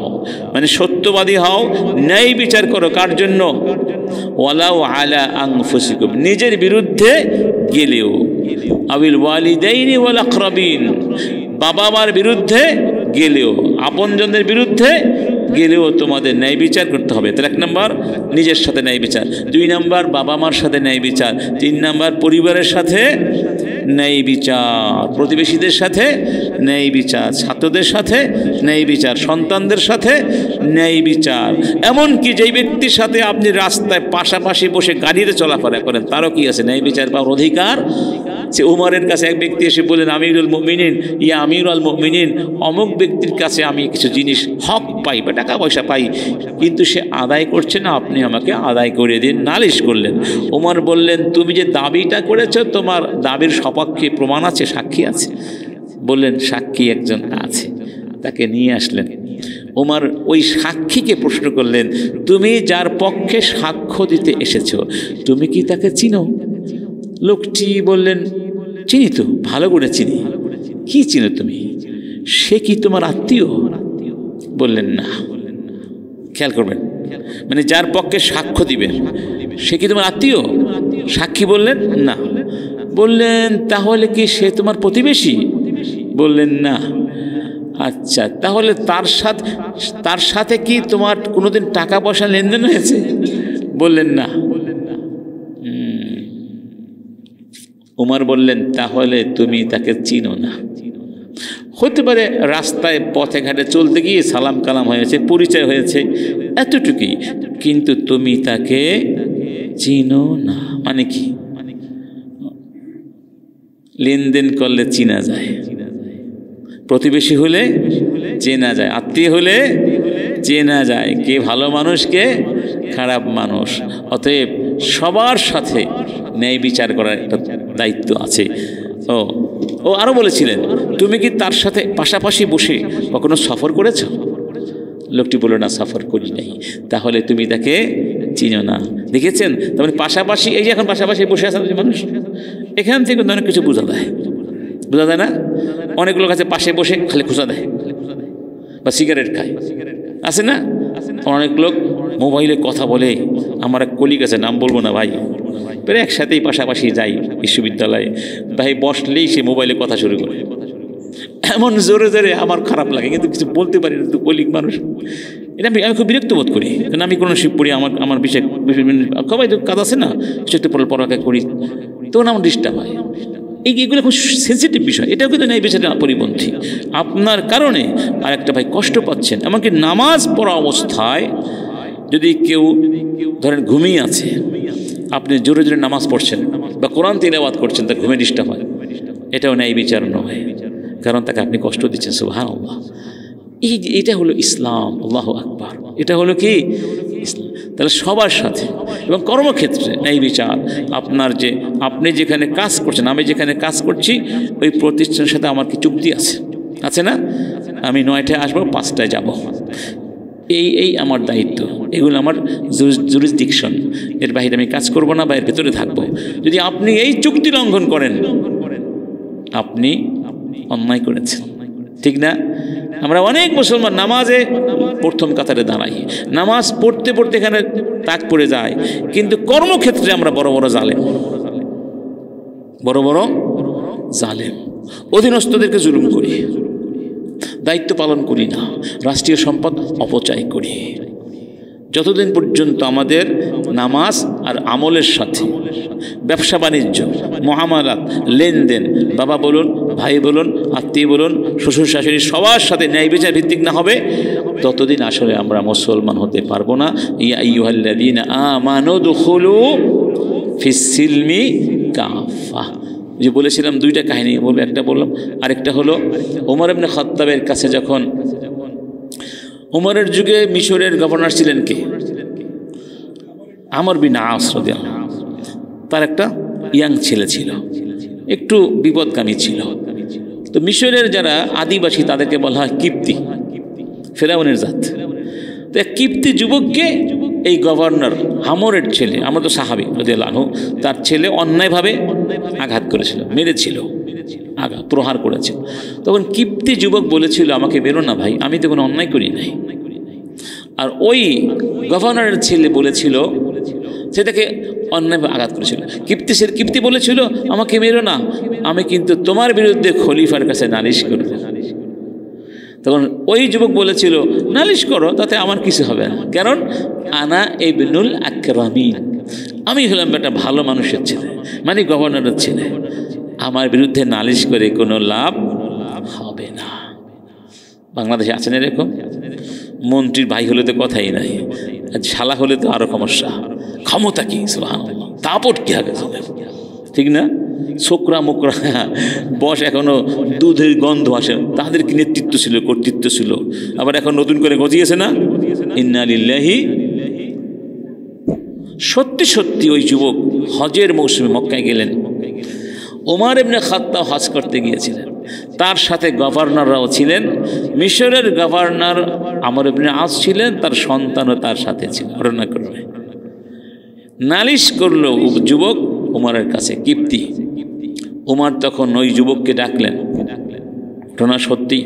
মানে সত্যবাদী হও, ন্যায় বিচার করো। কার জন্য? ওয়ালাউ আলা আনফুসিকুম, নিজের বিরুদ্ধে গেলেও, আবিল ওয়ালিদাইনি ওয়াল আকরাবিন, বাবা মার বিরুদ্ধে গেলেও, আপনজনদের বিরুদ্ধে গেলেও তোমাদের ন্যায় বিচার করতে হবে। তাহলে 1 নম্বর নিজের সাথে ন্যায় বিচার, 2 নম্বর বাবা মার সাথে ন্যায় বিচার, 3 নম্বর পরিবারের সাথে ন্যায় বিচার, প্রতিবেশীদের সাথে ন্যায় বিচার, ছাত্রদের সাথে ন্যায় বিচার, সন্তানদের সাথে ন্যায় বিচার। এমনকি যেই ব্যক্তির সাথে আপনি রাস্তায় পাশাপাশি বসে গাড়িতে চলাফেরা করেন তারও কি আছে? ন্যায় বিচার পাওয়ার অধিকার। সে উমরের কাছে এক ব্যক্তি এসে বললেন, আমিরুল মুমিনিন, ইয়া আমিরুল মুমিনিন, অমুক ব্যক্তির কাছে আমি কিছু জিনিস হক পাই বা টাকা পয়সা পাই, কিন্তু সে আদায় করছে না, আপনি আমাকে আদায় করে দিন। নালিশ করলেন। উমর বললেন, তুমি যে দাবিটা করেছো তোমার দাবির সপক্ষে প্রমাণ আছে, সাক্ষী আছে? বললেন, সাক্ষী একজন আছে। তাকে নিয়ে আসলেন। উমর ওই সাক্ষীকে প্রশ্ন করলেন, তুমি যার পক্ষে সাক্ষ্য দিতে এসেছো তুমি কি তাকে চিনো? লোকটি বললেন, চিনি তো, ভালো করে চিনি। কি চিনো তুমি? সে কি তোমার আত্মীয়? বললেন, না। খেয়াল করবেন, মানে যার পক্ষে সাক্ষ্য দিবেন সে কি তোমার আত্মীয়? সাক্ষী বললেন, না। বললেন, তাহলে কি সে তোমার প্রতিবেশী? বললেন, না। আচ্ছা, তাহলে তার সাথে কি তোমার কোনোদিন টাকা পয়সা লেনদেন হয়েছে? বললেন, না। উমর বললেন, তাহলে তুমি তাকে চিনো না। হতে পারে রাস্তায় পথে ঘাটে চলতে গিয়ে সালাম কালাম হয়েছে, পরিচয় হয়েছে, এতটুকুই, কিন্তু তুমি তাকে চিনো না। মানে কি? লেনদেন করলে চিনা যায়, প্রতিবেশী হলে চেনা যায়, আত্মীয় হলে চেনা যায়, কে ভালো মানুষ কে খারাপ মানুষ। অতএব সবার সাথে ন্যায় বিচার করার একটা দায়িত্ব আছে। ও আরও বলেছিলেন, তুমি কি তার সাথে পাশাপাশি বসে কখনো সফর করেছ? লোকটি বলল, না, সফর করি নাই। তাহলে তুমি তাকে চিনো না। দেখেছেন? তার মানে পাশাপাশি, এই যে এখন পাশাপাশি বসে আছেন মানুষ, এখান থেকে অনেক কিছু বোঝা যায় না? অনেক লোক আছে পাশে বসে খালি খোঁজা দেয় বা সিগারেট খায়, আছে না? অনেক লোক মোবাইলে কথা বলে। আমার এক কলিগ আছে, নাম বলবো না ভাই, প্রায় একসাথেই পাশাপাশি যাই বিশ্ববিদ্যালয়ে, ভাই বসলেই সে মোবাইলে কথা শুরু করে, এমন জোরে জোরে আমার খারাপ লাগে, কিন্তু কিছু বলতে পারি না, তো কলিগ মানুষ। এটা আমি খুব বিরক্ত বোধ করি, কারণ আমি কোনো শিব পড়ি, আমার বিষয় সবাই তো কাজ আছে না, সেটা পড়ালেখা করি, তখন আমার ডিস্টার্ব হয়। এইগুলো খুব সেন্সিটিভ বিষয়, এটাও কিন্তু ন্যায় বিচারের পরিপন্থী। আপনার কারণে আর একটা ভাই কষ্ট পাচ্ছেন। এমনকি নামাজ পড়া অবস্থায় যদি কেউ ধরেন ঘুমিয়ে আছে, আপনি জোরে জোরে নামাজ পড়ছেন বা কোরআন তিলাওয়াত করছেন, তার ঘুমে ডিস্টার্ব হয়, এটাও ন্যায় বিচার নয়, কারণ তাকে আপনি কষ্ট দিচ্ছেন। সুবহানাল্লাহ। এটা হলো ইসলাম। আল্লাহু আকবার। এটা হলো কি ইসলাম। তাহলে সবার সাথে এবং কর্মক্ষেত্রে ন্যায় বিচার। আপনি যেখানে কাজ করছেন, আমি যেখানে কাজ করছি, ওই প্রতিষ্ঠানের সাথে আমার কি চুক্তি আছে না? আমি 9টায় আসবো, 5টায় যাব, এই আমার দায়িত্ব, এগুলো আমার জুরিসডিকশন, এর বাইরে আমি কাজ করব না বা এর ভেতরে থাকবো। যদি আপনি এই চুক্তি লঙ্ঘন করেন, আপনি অন্যায় করেছেন, ঠিক না? আমরা অনেক মুসলমান নামাজে প্রথম কাতারে দাঁড়াই, নামাজ পড়তে পড়তে এখানে তাক পড়ে যায়, কিন্তু কর্মক্ষেত্রে আমরা বড় বড় জালেম। অধীনস্থদেরকে জুলুম করি, দায়িত্ব পালন করি না, রাষ্ট্রীয় সম্পদ অপচয় করি। যতদিন পর্যন্ত আমাদের নামাজ আর আমলের সাথে ব্যবসা বাণিজ্য, মুআমালাত, লেনদেন, বাবা বলুন, ভাই বলুন, আত্মীয় বলুন, শ্বশুর শাশুড়ি সবার সাথে ন্যায় বিচার ভিত্তিক না হবে, ততদিন আসলে আমরা মুসলমান হতে পারবো না। ইয়া আইয়ুহাল্লাযীনা আমানু দুখুলু ফিস সিলমি কাফা। যে বলেছিলাম দুইটা কাহিনী বলবো, একটা বললাম, আরেকটা হলো ওমর ইবনে খাত্তাবের কাছে যখন, ওমরের যুগে মিশরের গভর্নর ছিলেন কে? আমর বিন আস রাদিয়াল্লাহু আনহু। তার একটা ইয়াং ছেলে ছিল, একটু বিপদগামী ছিল। তো মিশরের যারা আদিবাসী তাদেরকে বলা হয় কিপ্তি, ফেরাউনের জাত। তো এক কিপ্তি যুবককে এই গভর্নর আমরের ছেলে, আমর তো সাহাবী রাদিয়াল্লাহু আনহু, তার ছেলে অন্যায়ভাবে আঘাত করেছিল, মেরেছিল, আঘাত প্রহার করেছিল। তখন কিপ্তি যুবক বলেছিল, আমাকে বেরো না ভাই, আমি তো কোনো অন্যায় করি নাই। আর ওই গভর্নরের ছেলে বলেছিল, সেটাকে অন্যায়ভাবে আঘাত করেছিল। কিপ্তি বলেছিল, আমাকে মেরো না, আমি কিন্তু তোমার বিরুদ্ধে খলিফার কাছে নালিশ করব। তখন ওই যুবক বলেছিল, নালিশ করো, তাতে আমার কিছু হবে না, কারণ আনা ইবনুল আকরামিন, আমি হলাম একটা ভালো মানুষের ছেলে, মানে গভর্নরের ছেলে, আমার বিরুদ্ধে নালিশ করে কোনো লাভ হবে না। বাংলাদেশে আছেন এরকম? মন্ত্রীর ভাই হলে তো কথাই নাই, আর শালা হলে তো আরো সমস্যা। ক্ষমতা কি, সুবহানাল্লাহ, দাপট কি হবে, ঠিক না? ছোকরা মোকরা বস, এখনো দুধের গন্ধ আসে, তাদের কি নেতৃত্ব ছিল, কর্তৃত্ব ছিল। আবার এখন নতুন করে গজিয়েছে না, ইন্না লিল্লাহি। সত্যি সত্যি ওই যুবক হজের মৌসুমে মক্কায় গেলেন। ওমর ইবনে খাত্তাব হজ করতে গিয়েছিলেন, তার সাথে গভর্নররাও ছিলেন। মিশরের গভর্নর আমর ইবনে আস ছিলেন, তার সন্তানও তার সাথে ছিল। ঘটনা করবে, নালিশ করলো যুবক ওমরের কাছে, কিপ্তি। ওমর তখন ওই যুবককে ডাকলেন। ঘটনা সত্যি,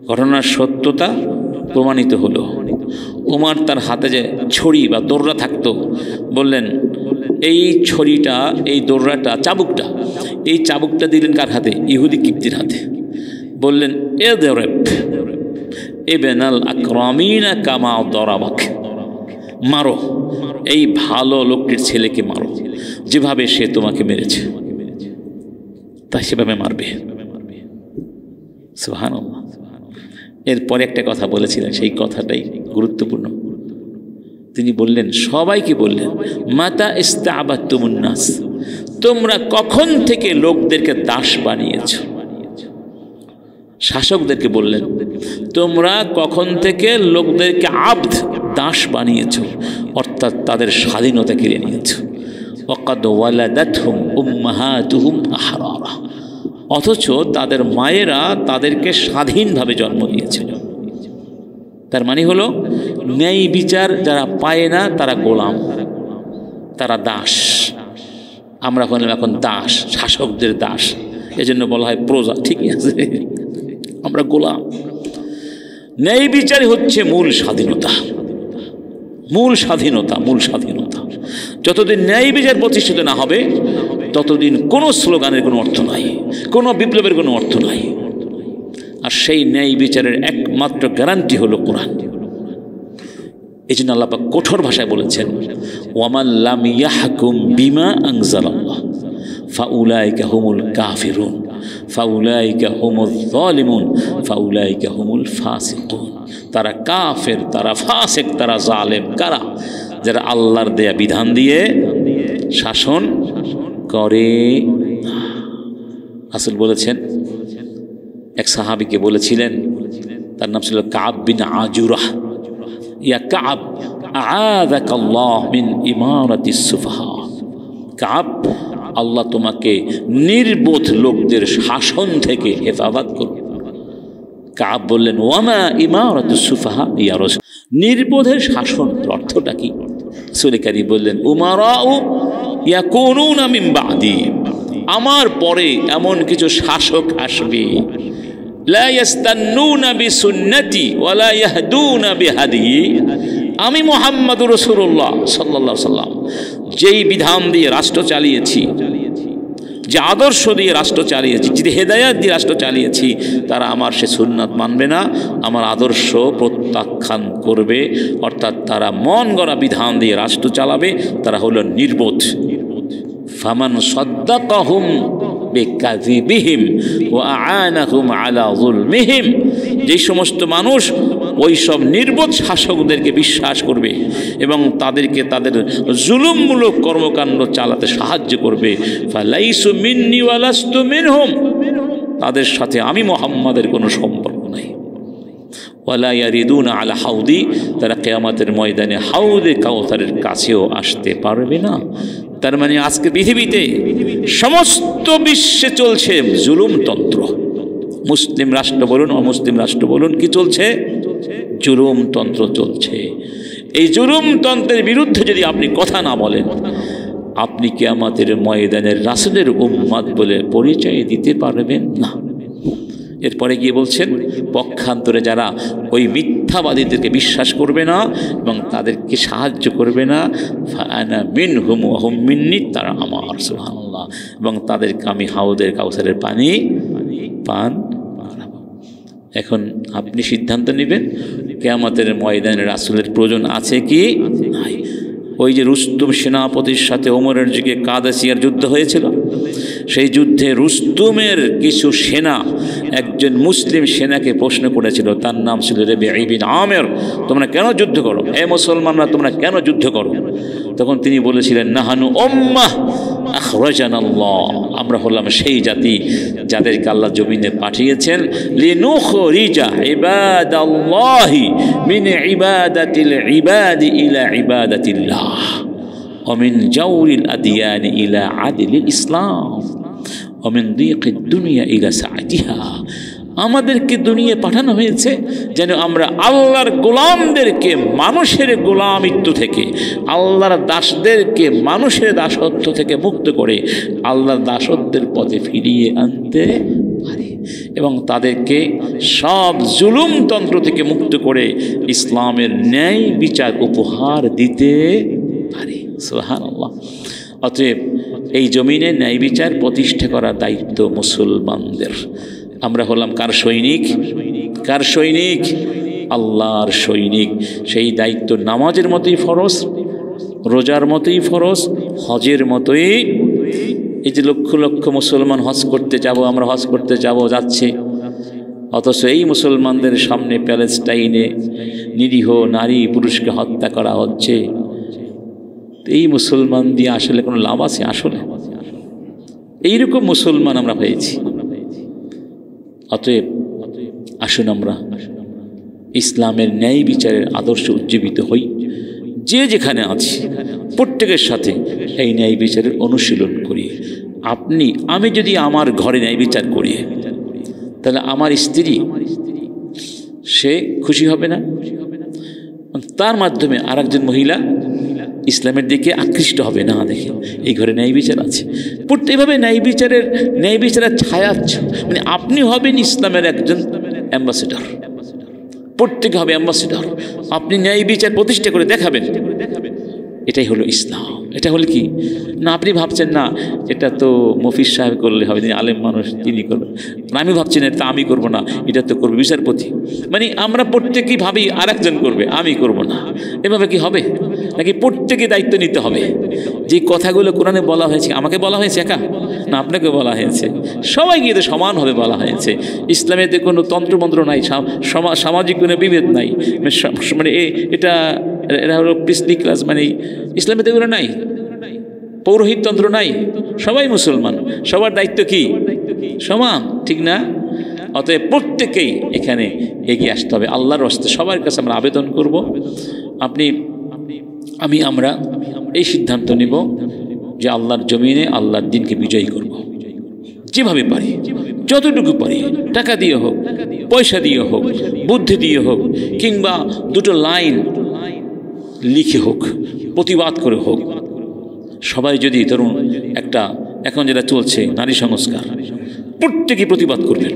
ঘটনার সত্যতা প্রমাণিত হলো। ওমর তার হাতে যে ছড়ি বা দোররা থাকতো, বললেন, এই ছড়িটা, এই দোররাটা, চাবুকটা, এই চাবুকটা দিলেন কার হাতে? ইহুদি কিপ্তির হাতে। বললেন, ইদরিব ইবনাল আকরামিনা কামা দরাবাক, মারো, এই ভালো লোকটির ছেলেকে মারো, যেভাবে সে তোমাকে মেরেছে তাই সেভাবে মারবে। সুবহানাল্লাহ। এরপরে একটা কথা বলেছিলেন, সেই কথাটাই গুরুত্বপূর্ণ। তিনি বললেন, সবাইকে বললেন, মাতা ইস্তাবাতুমুন নাস, তোমরা কখন থেকে লোকদেরকে দাস বানিয়েছ? শাসকদেরকে বললেন, তোমরা কখন থেকে লোকদেরকে আবদ, দাস বানিয়েছ, অর্থাৎ তাদের স্বাধীনতা কেড়ে নিয়েছ। ওয়াকাদ ওয়ালাদাতহুম উম্মাহাতুহুম আহরারা, অথচ তাদের মায়েরা তাদেরকে স্বাধীনভাবে জন্ম দিয়েছিল। তার মানে হলো, ন্যায় বিচার যারা পায় না তারা গোলাম, তারা দাস। আমরা হলাম এখন দাস, শাসকদের দাস। এজন্য বলা হয় প্রজা, ঠিকই আছে, আমরা গোলাম। ন্যায় বিচারই হচ্ছে মূল স্বাধীনতা, মূল স্বাধীনতা, মূল স্বাধীনতা। যতদিন ন্যায় বিচার প্রতিষ্ঠিত না হবে, ততদিন কোনো স্লোগানের কোনো অর্থ নাই, কোনো বিপ্লবের কোনো অর্থ নাই। আর সেই ন্যায় বিচারের একমাত্র গ্যারান্টি হলো কোরআন। এই জন্য আল্লাহ পাক কঠোর ভাষায় বলেছেন, ওয়ামান লাম ইয়াহকুম বিমা আনজালাল্লাহ ফাউলাইকা হুমুল কাফিরুন ফাউলাইকা হুমুজ যালিমুন ফাউলাইকা হুমুল ফাসিকুন। তারা কাফের, তারা ফাসিক, তারা জালেম। কারা? যারা আল্লাহর দেয়া বিধান দিয়ে শাসন করে। রাসূল বলেছেন, এক সাহাবীকে বলেছিলেন, তার নাম ছিল কাব বিন আজুরাহ, ইয়া কাব আ'আযাকাল্লাহ মিন ইমারাতিস সুফাহা। কাব, আল্লাহ তোমাকে নির্বোধ লোকদের শাসন থেকে হেফাজত করুন। কাব বললেন, ওয়ামা ইমারাতুস সুফাহা ইয়া রাসূল, নির্বোধের শাসন অর্থটা কি? রাসূল কারীম বললেন, উমারাউ ইয়াকুনুনা মিন বা'দি, আমার পরে এমন কিছু শাসক আসবে, লা ইয়াস্তান্নুনা বিসুন্নতি ওয়া লা ইয়াহদুনা বিহাদি, আমি মুহাম্মদুর রাসূলুল্লাহ সাল্লাল্লাহু আলাইহি সাল্লাম যেই বিধান দিয়ে রাষ্ট্র চালিয়েছি, যে আদর্শ দিয়ে রাষ্ট্র চালিয়েছি, যে হেদায়াত দিয়ে রাষ্ট্র চালিয়েছি, তারা আমার সে সুন্নাত মানবে না, আমার আদর্শ প্রত্যাখ্যান করবে, অর্থাৎ তারা মন গড়া বিধান দিয়ে রাষ্ট্র চালাবে, তারা হলো নির্বোধ। ফামান সাদ্দাকাহুম বিকাযিবিহিম ওয়া আ'আনাহুম আলা যুলমিহিম, যে সমস্ত মানুষ ওই সব নির্বোধ শাসকদেরকে বিশ্বাস করবে এবং তাদেরকে তাদের জুলুমমূলক কর্মকাণ্ড চালাতে সাহায্য করবে, ফালাইসু মিন্নি ওয়া লাস্তু মিনহুম, তাদের সাথে আমি মুহাম্মাদের কোনো সম্পর্ক নাই। ওয়ালা ইয়ারিদুনা আলা হাউদি, তারা কিয়ামতের ময়দানে হাউদে কাউসারের কাছেও আসতে পারবে না। তার মানে আজকে পৃথিবীতে সমস্ত বিশ্বে চলছে জুলুমতন্ত্র। মুসলিম রাষ্ট্র বলুন, অমুসলিম রাষ্ট্র বলুন, কি চলছে? জুলুমতন্ত্র চলছে। এই জুলুমতন্ত্রের বিরুদ্ধে যদি আপনি কথা না বলেন, আপনি কিয়ামতের ময়দানের রাসূলের উম্মত বলে পরিচয় দিতে পারবেন না। এরপরে গিয়ে বলছেন, পক্ষান্তরে যারা ওই মিথ্যাবাদীদেরকে বিশ্বাস করবে না এবং তাদেরকে সাহায্য করবে না, ফাআনা মিনহুম ওয়া হুম মিন্নি, তারা আমার, সুবহানাল্লাহ, এবং তাদেরকে আমি হাউদের কাউসারের পানি পান করাবো। এখন আপনি সিদ্ধান্ত নেবেন কিয়ামতের ময়দানে রাসূলের প্রয়োজন আছে কি নাই। ওই যে রুস্তুম সেনাপতির সাথে ওমরের যুগে কাদেসিয়ার যুদ্ধ হয়েছিল, সেই যুদ্ধে রুস্তুমের কিছু সেনা একজন মুসলিম সেনাকে প্রশ্ন করেছিল, তার নাম ছিল রবিআ ইবনে আমির, তোমরা কেন যুদ্ধ করো? হে মুসলমানরা, তোমরা কেন যুদ্ধ করো? তখন তিনি বলেছিলেন, নাহানু উম্মাহ আখরাজানাল্লাহ, আমরা হলাম সেই জাতি যাদেরকে আল্লাহ জমিনে পাঠিয়েছেন, লিনুখরিজা ইবাদাল্লাহি মিন ইবাদাতিল ইবাদি ইলা ইবাদাতিল্লাহ ওয়া মিন জাওরিল আদিয়ান ইলা আদিলিল ইসলাম ওয়া মিন দিকিদ দুনিয়া ইলা সাআতিহা। আমাদেরকে দুনিয়ায় পাঠানো হয়েছে যেন আমরা আল্লাহর গোলামদেরকে মানুষের গোলামিত্ব থেকে, আল্লাহর দাসদেরকে মানুষের দাসত্ব থেকে মুক্ত করে আল্লাহর দাসত্বের পথে ফিরিয়ে আনতে পারি এবং তাদেরকে সব জুলুমতন্ত্র থেকে মুক্ত করে ইসলামের ন্যায় বিচার উপহার দিতে পারি। সুবহানাল্লাহ। অতএব এই জমিনে ন্যায় বিচার প্রতিষ্ঠা করার দায়িত্ব মুসলমানদের। আমরা হলাম কার সৈনিক? কার সৈনিক? আল্লাহর সৈনিক। সেই দায়িত্ব নামাজের মতোই ফরজ, রোজার মতোই ফরজ, হজের মতোই। এই যে লক্ষ লক্ষ মুসলমান হজ করতে যাব, আমরা হজ করতে যাব, যাচ্ছে, অথচ এই মুসলমানদের সামনে প্যালেস্টাইনে নিরীহ নারী পুরুষকে হত্যা করা হচ্ছে। এই মুসলমান দিয়ে আসলে কোনো লাভ আছে? আসলে এইরকম মুসলমান আমরা হয়েছি। অতএব আসুন আমরা ইসলামের ন্যায় বিচারের আদর্শ উজ্জীবিত হই। যে যেখানে আছি প্রত্যেকের সাথে এই ন্যায় বিচারের অনুশীলন করি। আমি যদি আমার ঘরে ন্যায় বিচার করি, তাহলে আমার স্ত্রী সে খুশি হবে না? তার মাধ্যমে আর একজন মহিলা ইসলামের দিকে আকৃষ্ট হবে না, দেখে এই ঘরে ন্যায় বিচার আছে। এইভাবে ন্যায় বিচারের ছায়া, মানে আপনি হবেন ইসলামের একজন অ্যাম্বাসেডর, প্রত্যেকে হবে অ্যাম্বাসেডর। আপনি ন্যায় বিচার প্রতিষ্ঠা করে দেখাবেন, এটাই হলো ইসলাম। এটা হলো কি না, আপনি ভাবছেন না এটা তো মফিজ সাহেব করলে হবে, তিনি আলেম মানুষ, তিনি করবেন। আমি ভাবছি না এটা আমি করবো না, এটা তো করবে বিচারপতি। মানে আমরা প্রত্যেকেই ভাবি আর একজন করবে, আমি করব না। এভাবে কি হবে? নাকি প্রত্যেকে দায়িত্ব নিতে হবে? যে কথাগুলো কোরআনে বলা হয়েছে, আমাকে বলা হয়েছে একা না, আপনাকে বলা হয়েছে, সবাইকে তো সমানভাবে বলা হয়েছে। ইসলামেতে কোনো তন্ত্রমন্ত্র নাই, সামাজিক কোনো বিভেদ নাই, মানে এরা হলো প্রিস্টলি ক্লাস, মানে ইসলামেতে এগুলো নাই, পৌরোহিততন্ত্র নাই, সবাই মুসলমান, সবার দায়িত্ব কি সমান, ঠিক না? অতএব প্রত্যেকেই এখানে এগিয়ে আসতে হবে। আল্লাহর রাস্তে সবার কাছে আমরা আবেদন করব, আমরা এই সিদ্ধান্ত নিব যে আল্লাহর জমিনে আল্লাহর দিনকে বিজয়ী করব, যেভাবে পারি, যতটুকু পারি, টাকা দিয়ে হোক, পয়সা দিয়ে হোক, বুদ্ধি দিয়ে হোক, কিংবা দুটো লাইন লিখে হোক, প্রতিবাদ করে হোক। সবাই যদি ধরুন এখন যেটা চলছে নারী সংস্কার, প্রত্যেকে প্রতিবাদ করবেন,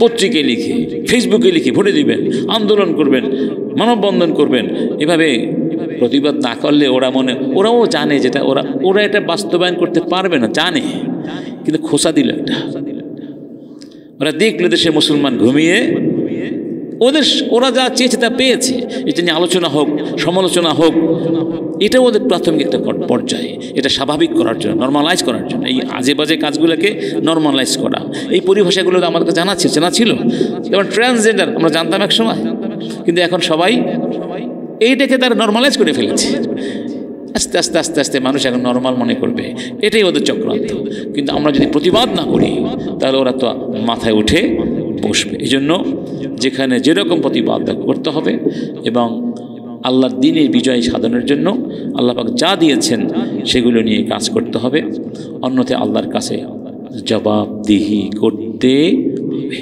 পত্রিকায় লিখে, ফেসবুকে লিখে ভোটে দিবেন, আন্দোলন করবেন, মানববন্ধন করবেন। এভাবে প্রতিবাদ না করলে ওরাও জানে যেটা ওরা এটা বাস্তবায়ন করতে পারবে না, জানে। কিন্তু খোঁচা দিল একটা। ওরা দেখলো দেশে মুসলমান ঘুমিয়ে, ওরা যা চেয়েছে তা পেয়েছে। এটা নিয়ে আলোচনা হোক, সমালোচনা হোক, এটা ওদের প্রাথমিক একটা পর্যায়ে, এটা স্বাভাবিক করার জন্য, নর্মালাইজ করার জন্য, এই আজে বাজে কাজগুলোকে নর্মালাইজ করা। এই পরিভাষাগুলো আমাদেরকে জানা ছিল। যেমন ট্রান্সজেন্ডার আমরা জানতাম এক সময়, কিন্তু এখন সবাই এইটাকে তারা নর্মালাইজ করে ফেলেছে। আস্তে আস্তে আস্তে আস্তে মানুষ এখন নর্মাল মনে করবে, এটাই ওদের চক্রান্ত। কিন্তু আমরা যদি প্রতিবাদ না করি তাহলে ওরা তো মাথায় উঠে বসবে। এই জন্য যেখানে যেরকম প্রতিবাদ করতে হবে এবং আল্লাহর দ্বীনের বিজয় সাধনের জন্য আল্লাহ পাক যা দিয়েছেন সেগুলো নিয়ে কাজ করতে হবে, অন্যথায় আল্লাহর কাছে জবাবদিহি করতে হবে।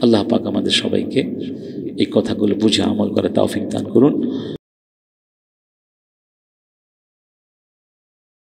আল্লাহ পাক আমাদের সবাইকে এই কথাগুলো বুঝে আমল করে তৌফিক দান করুন।